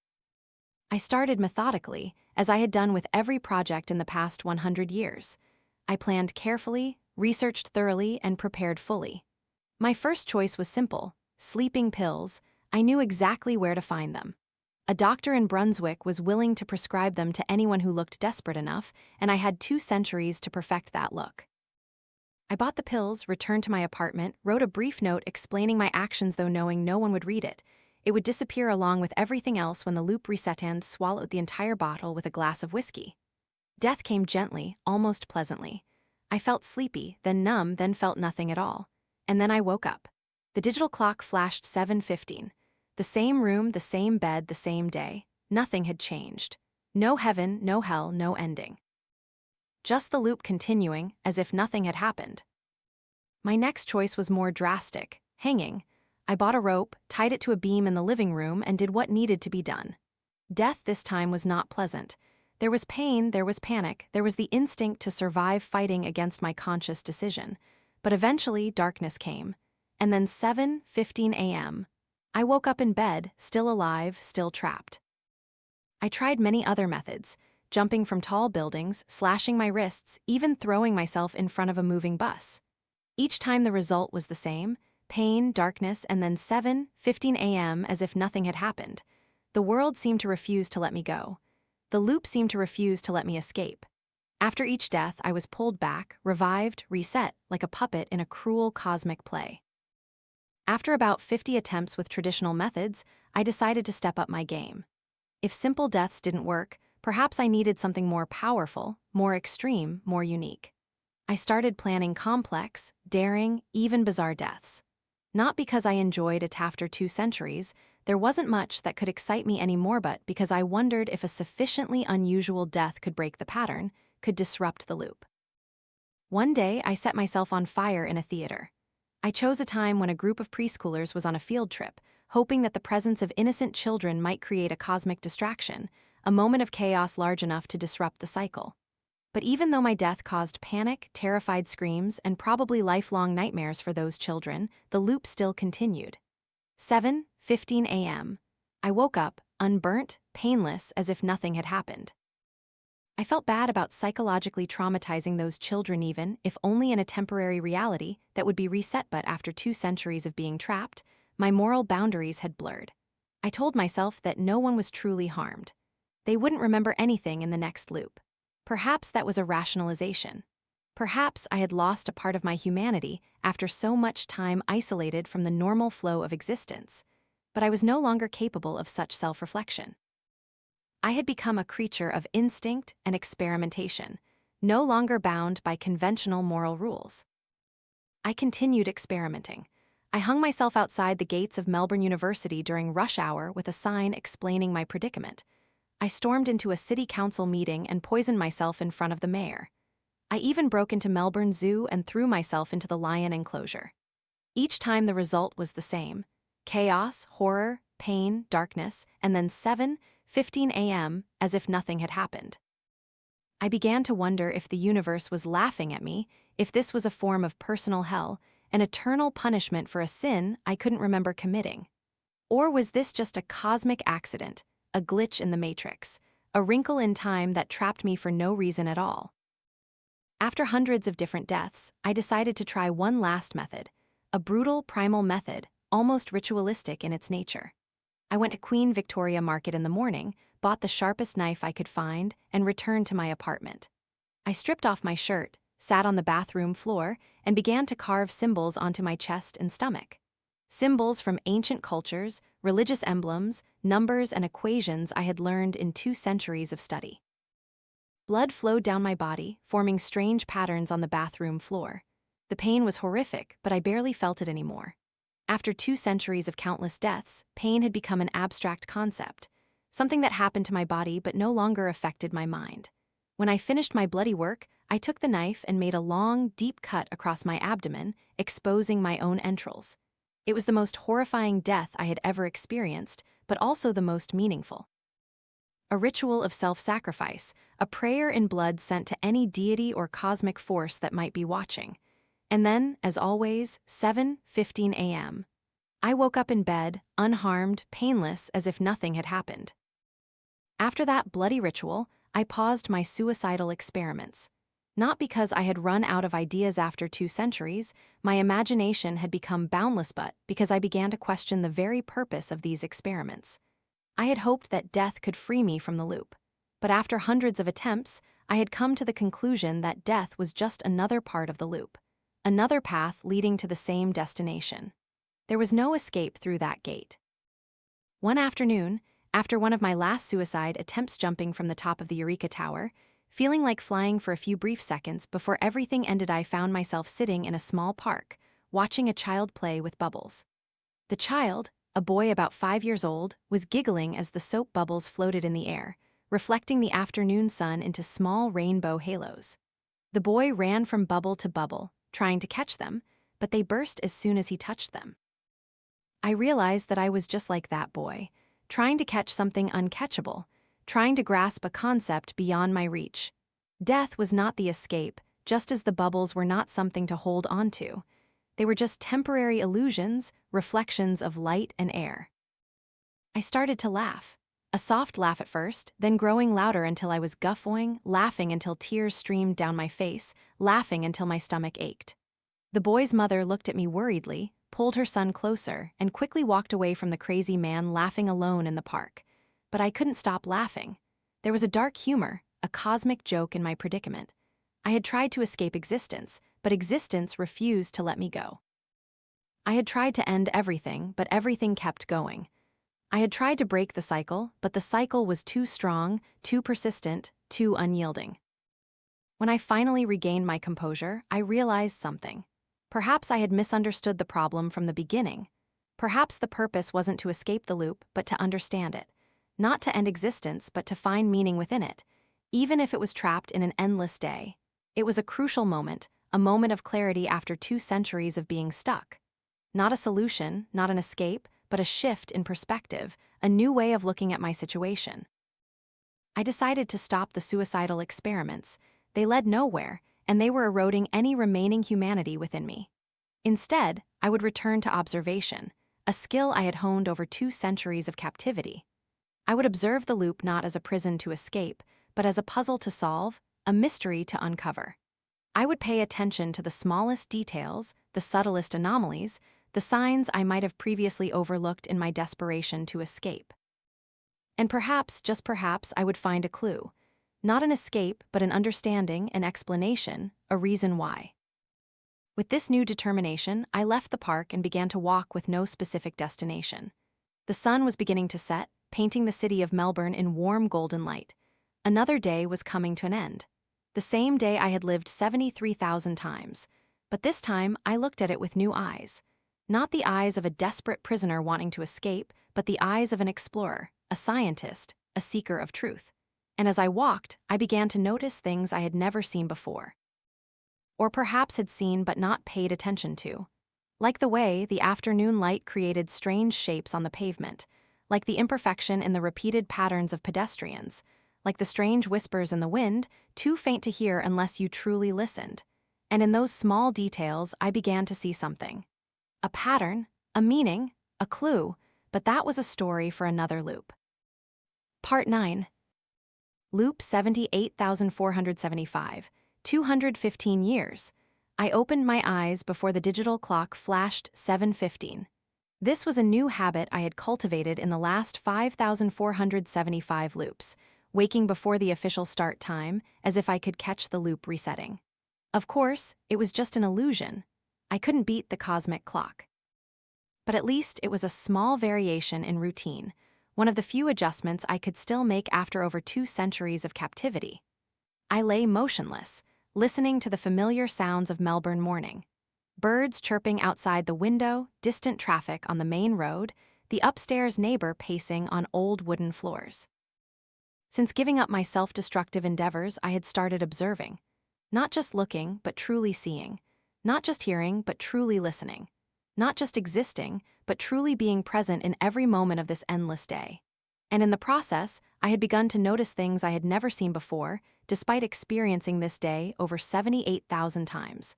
I started methodically, as I had done with every project in the past 100 years. I planned carefully, researched thoroughly, and prepared fully. My first choice was simple: sleeping pills. I knew exactly where to find them. A doctor in Brunswick was willing to prescribe them to anyone who looked desperate enough, and I had 2 centuries to perfect that look. I bought the pills, returned to my apartment, wrote a brief note explaining my actions, though knowing no one would read it. It would disappear along with everything else when the loop reset, and swallowed the entire bottle with a glass of whiskey. Death came gently, almost pleasantly. I felt sleepy, then numb, then felt nothing at all. And then I woke up. The digital clock flashed 7:15. The same room, the same bed, the same day. Nothing had changed. No heaven, no hell, no ending. Just the loop continuing, as if nothing had happened. My next choice was more drastic: hanging. I bought a rope, tied it to a beam in the living room, and did what needed to be done. Death this time was not pleasant. There was pain, there was panic, there was the instinct to survive fighting against my conscious decision. But eventually, darkness came. And then 7:15 a.m. I woke up in bed, still alive, still trapped. I tried many other methods: jumping from tall buildings, slashing my wrists, even throwing myself in front of a moving bus. Each time the result was the same: pain, darkness, and then 7:15 a.m. as if nothing had happened. The world seemed to refuse to let me go. The loop seemed to refuse to let me escape. After each death, I was pulled back, revived, reset, like a puppet in a cruel cosmic play. After about 50 attempts with traditional methods, I decided to step up my game. If simple deaths didn't work, perhaps I needed something more powerful, more extreme, more unique. I started planning complex, daring, even bizarre deaths. Not because I enjoyed it after 2 centuries, there wasn't much that could excite me anymore, but because I wondered if a sufficiently unusual death could break the pattern, could disrupt the loop. One day, I set myself on fire in a theater. I chose a time when a group of preschoolers was on a field trip, hoping that the presence of innocent children might create a cosmic distraction, a moment of chaos large enough to disrupt the cycle. But even though my death caused panic, terrified screams, and probably lifelong nightmares for those children, the loop still continued. 7:15 a.m. I woke up, unburnt, painless, as if nothing had happened. I felt bad about psychologically traumatizing those children, even if only in a temporary reality that would be reset, but after 2 centuries of being trapped, my moral boundaries had blurred. I told myself that no one was truly harmed. They wouldn't remember anything in the next loop. Perhaps that was a rationalization. Perhaps I had lost a part of my humanity after so much time isolated from the normal flow of existence. But I was no longer capable of such self-reflection. I had become a creature of instinct and experimentation, no longer bound by conventional moral rules. I continued experimenting. I hung myself outside the gates of Melbourne University during rush hour with a sign explaining my predicament. I stormed into a city council meeting and poisoned myself in front of the mayor. I even broke into Melbourne Zoo and threw myself into the lion enclosure. Each time the result was the same: chaos, horror, pain, darkness, and then 7:15 a.m. as if nothing had happened. I began to wonder if the universe was laughing at me, if this was a form of personal hell, an eternal punishment for a sin I couldn't remember committing. Or was this just a cosmic accident, a glitch in the matrix, a wrinkle in time that trapped me for no reason at all? After hundreds of different deaths, I decided to try one last method, a brutal, primal method, almost ritualistic in its nature. I went to Queen Victoria Market in the morning, bought the sharpest knife I could find, and returned to my apartment. I stripped off my shirt, sat on the bathroom floor, and began to carve symbols onto my chest and stomach. Symbols from ancient cultures, religious emblems, numbers, and equations I had learned in 2 centuries of study. Blood flowed down my body, forming strange patterns on the bathroom floor. The pain was horrific, but I barely felt it anymore. After 2 centuries of countless deaths, pain had become an abstract concept, something that happened to my body but no longer affected my mind. When I finished my bloody work, I took the knife and made a long, deep cut across my abdomen, exposing my own entrails. It was the most horrifying death I had ever experienced, but also the most meaningful. A ritual of self-sacrifice, a prayer in blood sent to any deity or cosmic force that might be watching. And then, as always, 7:15 a.m. I woke up in bed, unharmed, painless, as if nothing had happened. After that bloody ritual, I paused my suicidal experiments. Not because I had run out of ideas after 2 centuries, my imagination had become boundless, but because I began to question the very purpose of these experiments. I had hoped that death could free me from the loop. But after hundreds of attempts, I had come to the conclusion that death was just another part of the loop, another path leading to the same destination. There was no escape through that gate. One afternoon, after one of my last suicide attempts, jumping from the top of the Eureka Tower, feeling like flying for a few brief seconds before everything ended, I found myself sitting in a small park, watching a child play with bubbles. The child, a boy about 5 years old, was giggling as the soap bubbles floated in the air, reflecting the afternoon sun into small rainbow halos. The boy ran from bubble to bubble, trying to catch them, but they burst as soon as he touched them. I realized that I was just like that boy, trying to catch something uncatchable, trying to grasp a concept beyond my reach. Death was not the escape, just as the bubbles were not something to hold onto. They were just temporary illusions, reflections of light and air. I started to laugh. A soft laugh at first, then growing louder until I was guffawing, laughing until tears streamed down my face, laughing until my stomach ached. The boy's mother looked at me worriedly, pulled her son closer, and quickly walked away from the crazy man laughing alone in the park. But I couldn't stop laughing. There was a dark humor, a cosmic joke in my predicament. I had tried to escape existence, but existence refused to let me go. I had tried to end everything, but everything kept going. I had tried to break the cycle, but the cycle was too strong, too persistent, too unyielding. When I finally regained my composure, I realized something. Perhaps I had misunderstood the problem from the beginning. Perhaps the purpose wasn't to escape the loop, but to understand it. Not to end existence, but to find meaning within it, even if it was trapped in an endless day. It was a crucial moment, a moment of clarity after 2 centuries of being stuck. Not a solution, not an escape, but a shift in perspective, a new way of looking at my situation. I decided to stop the suicidal experiments. They led nowhere, and they were eroding any remaining humanity within me. Instead, I would return to observation, a skill I had honed over 2 centuries of captivity. I would observe the loop not as a prison to escape, but as a puzzle to solve, a mystery to uncover. I would pay attention to the smallest details, the subtlest anomalies, the signs I might have previously overlooked in my desperation to escape. And perhaps, just perhaps, I would find a clue. Not an escape, but an understanding, an explanation, a reason why. With this new determination, I left the park and began to walk with no specific destination. The sun was beginning to set, painting the city of Melbourne in warm golden light. Another day was coming to an end. The same day I had lived 73,000 times. But this time, I looked at it with new eyes. Not the eyes of a desperate prisoner wanting to escape, but the eyes of an explorer, a scientist, a seeker of truth. And as I walked, I began to notice things I had never seen before. Or perhaps had seen but not paid attention to. Like the way the afternoon light created strange shapes on the pavement, like the imperfection in the repeated patterns of pedestrians, like the strange whispers in the wind, too faint to hear unless you truly listened. And in those small details, I began to see something. A pattern, a meaning, a clue, but that was a story for another loop. Part 9. Loop 78,475, 215 years. I opened my eyes before the digital clock flashed 7:15. This was a new habit I had cultivated in the last 5,475 loops, waking before the official start time, as if I could catch the loop resetting. Of course, it was just an illusion. I couldn't beat the cosmic clock. But at least it was a small variation in routine, one of the few adjustments I could still make after over 2 centuries of captivity. I lay motionless, listening to the familiar sounds of Melbourne morning. Birds chirping outside the window, distant traffic on the main road, the upstairs neighbor pacing on old wooden floors. Since giving up my self-destructive endeavors, I had started observing. Not just looking, but truly seeing. Not just hearing, but truly listening. Not just existing, but truly being present in every moment of this endless day. And in the process, I had begun to notice things I had never seen before, despite experiencing this day over 78,000 times.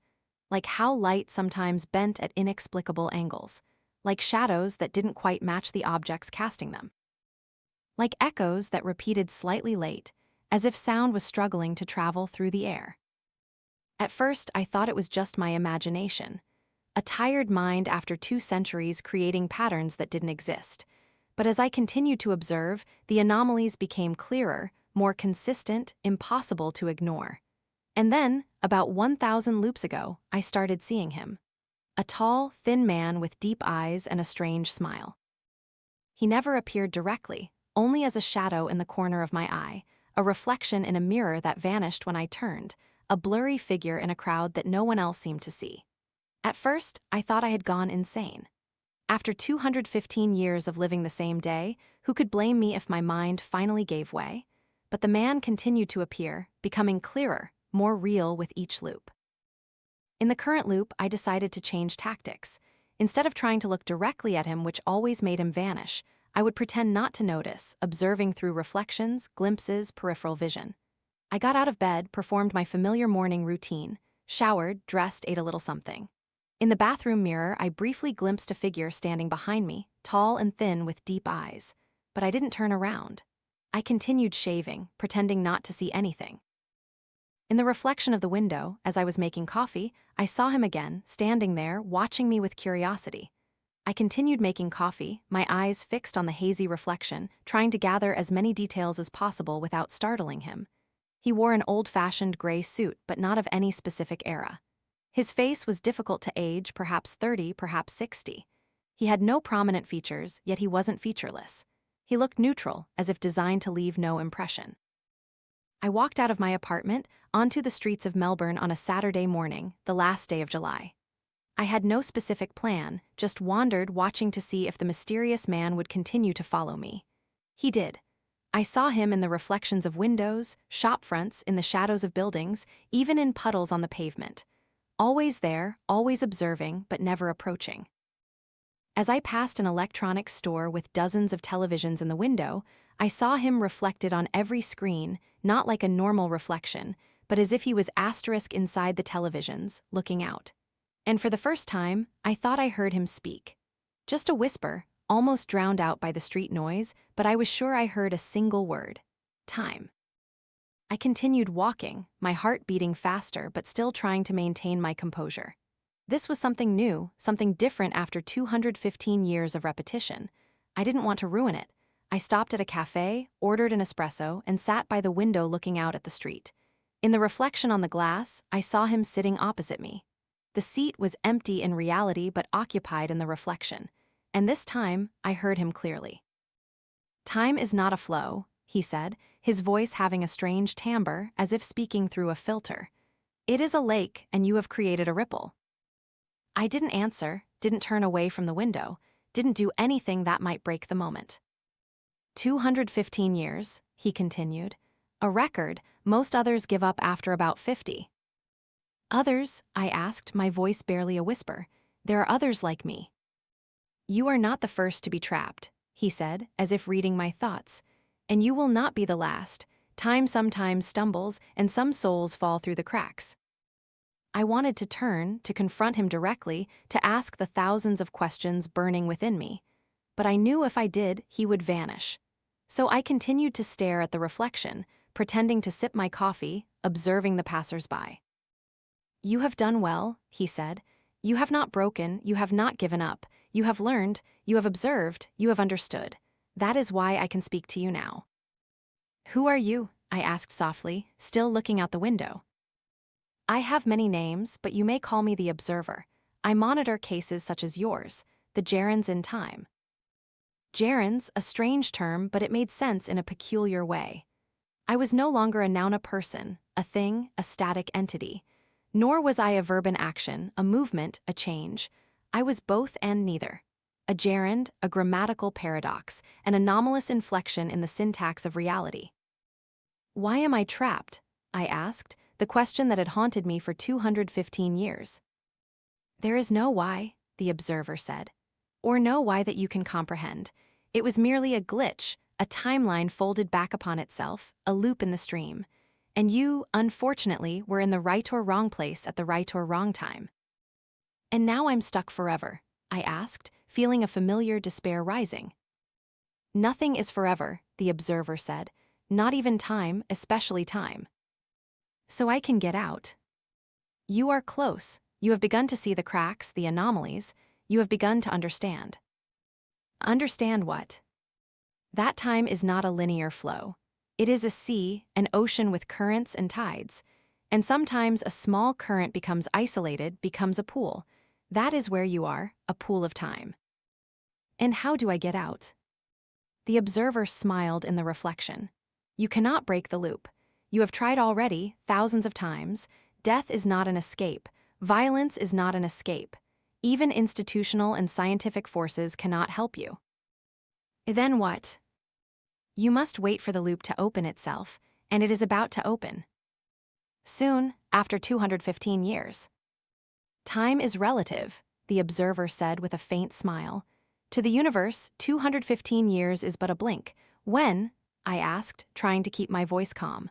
Like how light sometimes bent at inexplicable angles. Like shadows that didn't quite match the objects casting them. Like echoes that repeated slightly late, as if sound was struggling to travel through the air. At first, I thought it was just my imagination. A tired mind after 2 centuries creating patterns that didn't exist. But as I continued to observe, the anomalies became clearer, more consistent, impossible to ignore. And then, about 1,000 loops ago, I started seeing him. A tall, thin man with deep eyes and a strange smile. He never appeared directly, only as a shadow in the corner of my eye, a reflection in a mirror that vanished when I turned, a blurry figure in a crowd that no one else seemed to see. At first, I thought I had gone insane. After 215 years of living the same day, who could blame me if my mind finally gave way? But the man continued to appear, becoming clearer, more real with each loop. In the current loop, I decided to change tactics. Instead of trying to look directly at him, which always made him vanish, I would pretend not to notice, observing through reflections, glimpses, peripheral vision. I got out of bed, performed my familiar morning routine, showered, dressed, ate a little something. In the bathroom mirror, I briefly glimpsed a figure standing behind me, tall and thin with deep eyes. But I didn't turn around. I continued shaving, pretending not to see anything. In the reflection of the window, as I was making coffee, I saw him again, standing there, watching me with curiosity. I continued making coffee, my eyes fixed on the hazy reflection, trying to gather as many details as possible without startling him. He wore an old-fashioned gray suit, but not of any specific era. His face was difficult to age, perhaps 30, perhaps 60. He had no prominent features, yet he wasn't featureless. He looked neutral, as if designed to leave no impression. I walked out of my apartment, onto the streets of Melbourne on a Saturday morning, the last day of July. I had no specific plan, just wandered, watching to see if the mysterious man would continue to follow me. He did. I saw him in the reflections of windows, shop fronts, in the shadows of buildings, even in puddles on the pavement. Always there, always observing, but never approaching. As I passed an electronics store with dozens of televisions in the window, I saw him reflected on every screen, not like a normal reflection, but as if he was asterisk inside the televisions, looking out. And for the first time, I thought I heard him speak. Just a whisper, almost drowned out by the street noise, but I was sure I heard a single word: time. I continued walking, my heart beating faster but still trying to maintain my composure. This was something new, something different after 215 years of repetition. I didn't want to ruin it. I stopped at a cafe, ordered an espresso, and sat by the window looking out at the street. In the reflection on the glass, I saw him sitting opposite me. The seat was empty in reality but occupied in the reflection. And this time, I heard him clearly. "Time is not a flow," he said, his voice having a strange timbre, as if speaking through a filter. "It is a lake, and you have created a ripple." I didn't answer, didn't turn away from the window, didn't do anything that might break the moment. 215 years, he continued. A record, most others give up after about 50. Others, I asked, my voice barely a whisper. There are others like me. You are not the first to be trapped, he said, as if reading my thoughts. And you will not be the last. Time sometimes stumbles, and some souls fall through the cracks. I wanted to turn, to confront him directly, to ask the thousands of questions burning within me. But I knew if I did, he would vanish. So I continued to stare at the reflection, pretending to sip my coffee, observing the passers-by. You have done well, he said. You have not broken, you have not given up. You have learned, you have observed, you have understood. That is why I can speak to you now. Who are you? I asked softly, still looking out the window. I have many names, but you may call me the observer. I monitor cases such as yours. the gerunds in time. Gerunds, a strange term, but it made sense in a peculiar way. I was no longer a noun, a person, a thing, a static entity. Nor was I a verb in action, a movement, a change. I was both and neither. A gerund, a grammatical paradox, an anomalous inflection in the syntax of reality. Why am I trapped? I asked, the question that had haunted me for 215 years. There is no why, the observer said. Or no why that you can comprehend. It was merely a glitch, a timeline folded back upon itself, a loop in the stream. And you, unfortunately, were in the right or wrong place at the right or wrong time. And now I'm stuck forever, I asked, feeling a familiar despair rising. Nothing is forever, the observer said, not even time, especially time. So I can get out. You are close. You have begun to see the cracks, the anomalies. You have begun to understand. Understand what? That time is not a linear flow. It is a sea, an ocean with currents and tides. And sometimes a small current becomes isolated, becomes a pool. That is where you are, a pool of time. And how do I get out? The observer smiled in the reflection. You cannot break the loop. You have tried already, thousands of times. Death is not an escape. Violence is not an escape. Even institutional and scientific forces cannot help you. Then what? You must wait for the loop to open itself, and it is about to open. Soon, after 215 years. Time is relative, the observer said with a faint smile. To the universe, 215 years is but a blink. When? I asked, trying to keep my voice calm.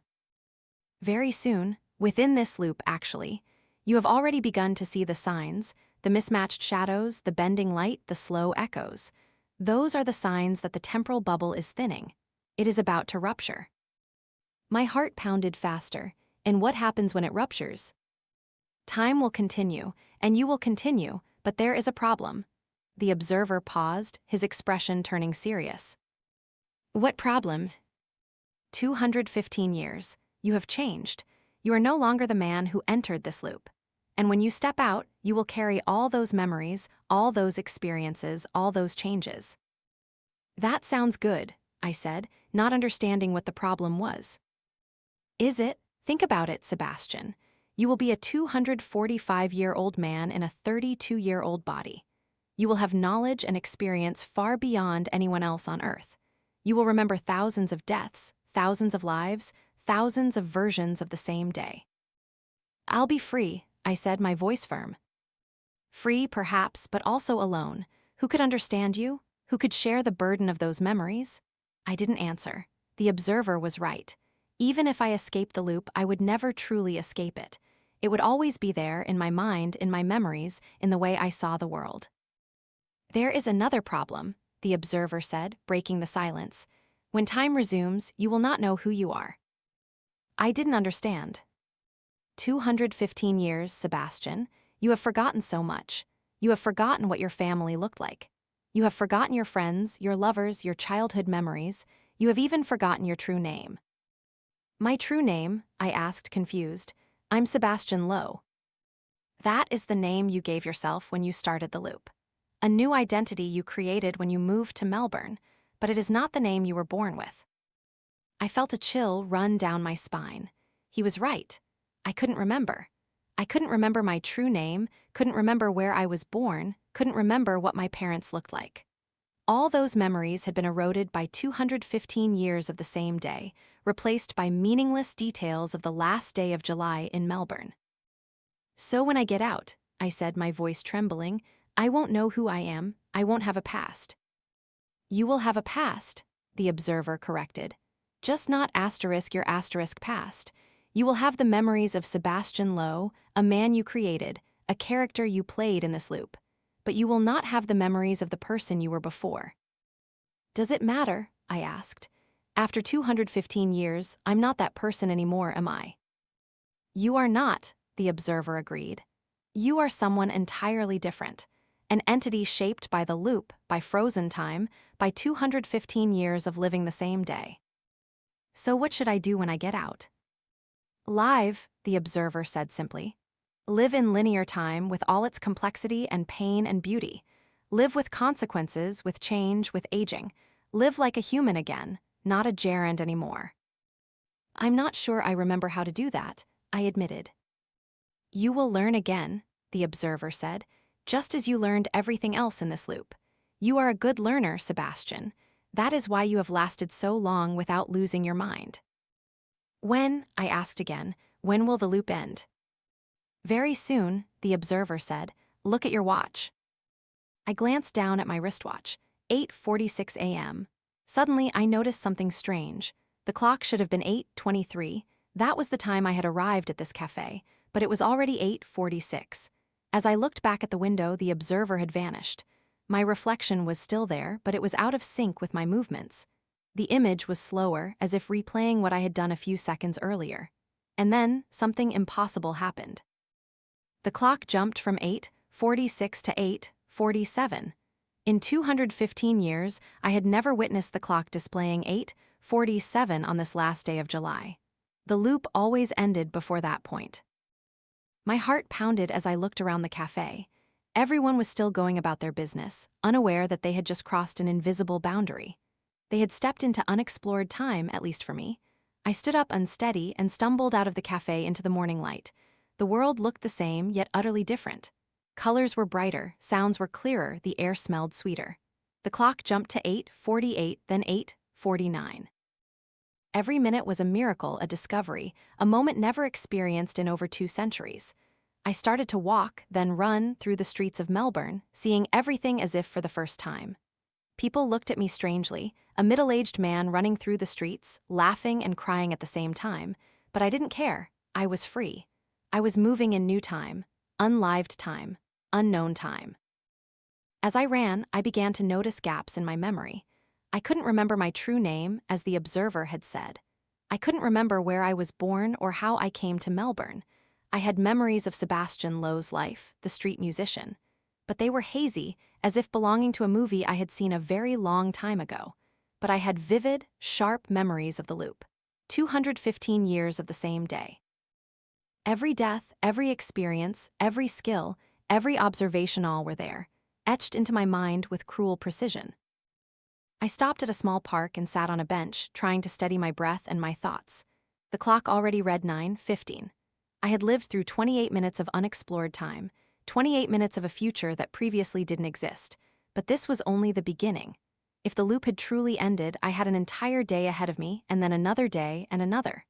Very soon, within this loop actually. You have already begun to see the signs, the mismatched shadows, the bending light, the slow echoes. Those are the signs that the temporal bubble is thinning. It is about to rupture. My heart pounded faster, and what happens when it ruptures? Time will continue, and you will continue, but there is a problem. The observer paused, his expression turning serious. What problems? 215 years. You have changed. You are no longer the man who entered this loop. And when you step out, you will carry all those memories, all those experiences, all those changes. That sounds good, I said, not understanding what the problem was. Is it? Think about it, Sebastian. You will be a 245-year-old man in a 32-year-old body. You will have knowledge and experience far beyond anyone else on Earth. You will remember thousands of deaths, thousands of lives, thousands of versions of the same day. I'll be free, I said, my voice firm. Free, perhaps, but also alone. Who could understand you? Who could share the burden of those memories? I didn't answer. The observer was right. Even if I escaped the loop, I would never truly escape it. It would always be there, in my mind, in my memories, in the way I saw the world. There is another problem, the observer said, breaking the silence. When time resumes, you will not know who you are. I didn't understand. 215 years, Sebastian. You have forgotten so much. You have forgotten what your family looked like. You have forgotten your friends, your lovers, your childhood memories. You have even forgotten your true name. My true name? I asked, confused. I'm Sebastian Lowe. That is the name you gave yourself when you started the loop. A new identity you created when you moved to Melbourne, but it is not the name you were born with. I felt a chill run down my spine. He was right. I couldn't remember. I couldn't remember my true name, couldn't remember where I was born, couldn't remember what my parents looked like. All those memories had been eroded by 215 years of the same day, replaced by meaningless details of the last day of July in Melbourne. So when I get out, I said, my voice trembling, I won't know who I am, I won't have a past. You will have a past, the observer corrected. Just not asterisk your asterisk past. You will have the memories of Sebastian Lowe, a man you created, a character you played in this loop. But you will not have the memories of the person you were before. Does it matter? I asked. After 215 years, I'm not that person anymore, am I? You are not, the observer agreed. You are someone entirely different, an entity shaped by the loop, by frozen time, by 215 years of living the same day. So what should I do when I get out? Live, the observer said simply. Live in linear time with all its complexity and pain and beauty. Live with consequences, with change, with aging. Live like a human again, not a gerund anymore. I'm not sure I remember how to do that, I admitted. You will learn again, the observer said, just as you learned everything else in this loop. You are a good learner, Sebastian. That is why you have lasted so long without losing your mind. When, I asked again, when will the loop end? Very soon, the observer said. Look at your watch. I glanced down at my wristwatch, 8:46 a.m. Suddenly, I noticed something strange. The clock should have been 8:23. That was the time I had arrived at this cafe, but it was already 8:46. As I looked back at the window, the observer had vanished. My reflection was still there, but it was out of sync with my movements. The image was slower, as if replaying what I had done a few seconds earlier. And then, something impossible happened. The clock jumped from 8:46 to 8:47. In 215 years, I had never witnessed the clock displaying 8:47 on this last day of July. The loop always ended before that point. My heart pounded as I looked around the cafe. Everyone was still going about their business, unaware that they had just crossed an invisible boundary. They had stepped into unexplored time, at least for me. I stood up unsteady and stumbled out of the cafe into the morning light. The world looked the same, yet utterly different. Colors were brighter, sounds were clearer, the air smelled sweeter. The clock jumped to 8:48, then 8:49. Every minute was a miracle, a discovery, a moment never experienced in over 2 centuries. I started to walk, then run through the streets of Melbourne, seeing everything as if for the first time. People looked at me strangely, a middle-aged man running through the streets, laughing and crying at the same time, but I didn't care. I was free. I was moving in new time, unlived time, unknown time. As I ran, I began to notice gaps in my memory. I couldn't remember my true name, as the observer had said. I couldn't remember where I was born or how I came to Melbourne. I had memories of Sebastian Lowe's life, the street musician, but they were hazy, as if belonging to a movie I had seen a very long time ago. But I had vivid, sharp memories of the loop. 215 years of the same day. Every death, every experience, every skill, every observation, all were there, etched into my mind with cruel precision. I stopped at a small park and sat on a bench, trying to steady my breath and my thoughts. The clock already read 9:15. I had lived through 28 minutes of unexplored time, 28 minutes of a future that previously didn't exist, but this was only the beginning. If the loop had truly ended, I had an entire day ahead of me, and then another day and another.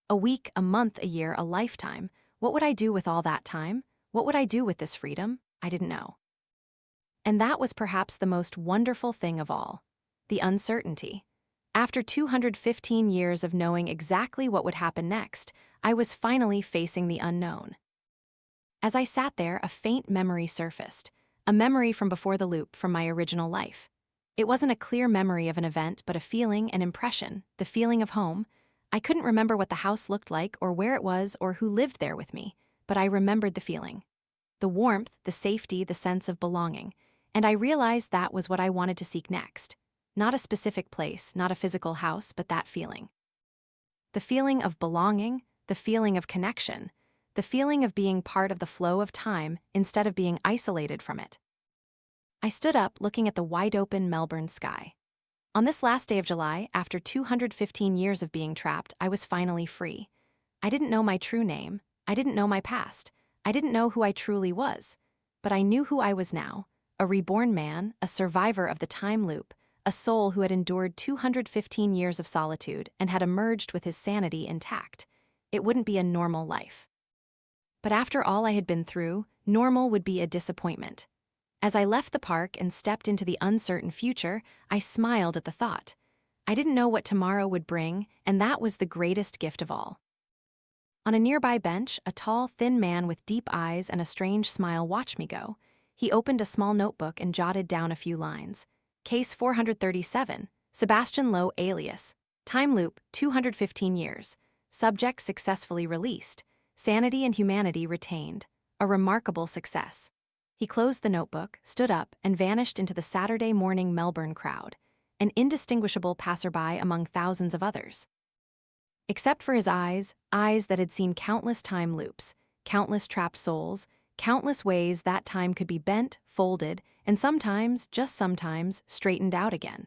A week, a month, a year, a lifetime. What would I do with all that time? What would I do with this freedom? I didn't know. And that was perhaps the most wonderful thing of all. The uncertainty. After 215 years of knowing exactly what would happen next, I was finally facing the unknown. As I sat there, a faint memory surfaced, a memory from before the loop, from my original life. It wasn't a clear memory of an event, but a feeling, an impression, the feeling of home. I couldn't remember what the house looked like or where it was or who lived there with me, but I remembered the feeling. The warmth, the safety, the sense of belonging. And I realized that was what I wanted to seek next. Not a specific place, not a physical house, but that feeling. The feeling of belonging, the feeling of connection, the feeling of being part of the flow of time instead of being isolated from it. I stood up, looking at the wide-open Melbourne sky. On this last day of July, after 215 years of being trapped, I was finally free. I didn't know my true name. I didn't know my past. I didn't know who I truly was. But I knew who I was now, a reborn man, a survivor of the time loop, a soul who had endured 215 years of solitude and had emerged with his sanity intact. It wouldn't be a normal life. But after all I had been through, normal would be a disappointment. As I left the park and stepped into the uncertain future, I smiled at the thought. I didn't know what tomorrow would bring, and that was the greatest gift of all. On a nearby bench, a tall, thin man with deep eyes and a strange smile watched me go. He opened a small notebook and jotted down a few lines. Case 437, Sebastian Lowe alias. Time loop, 215 years. Subject successfully released. Sanity and humanity retained. A remarkable success. He closed the notebook, stood up, and vanished into the Saturday morning Melbourne crowd, an indistinguishable passerby among thousands of others. Except for his eyes, eyes that had seen countless time loops, countless trapped souls, countless ways that time could be bent, folded, and sometimes, just sometimes, straightened out again.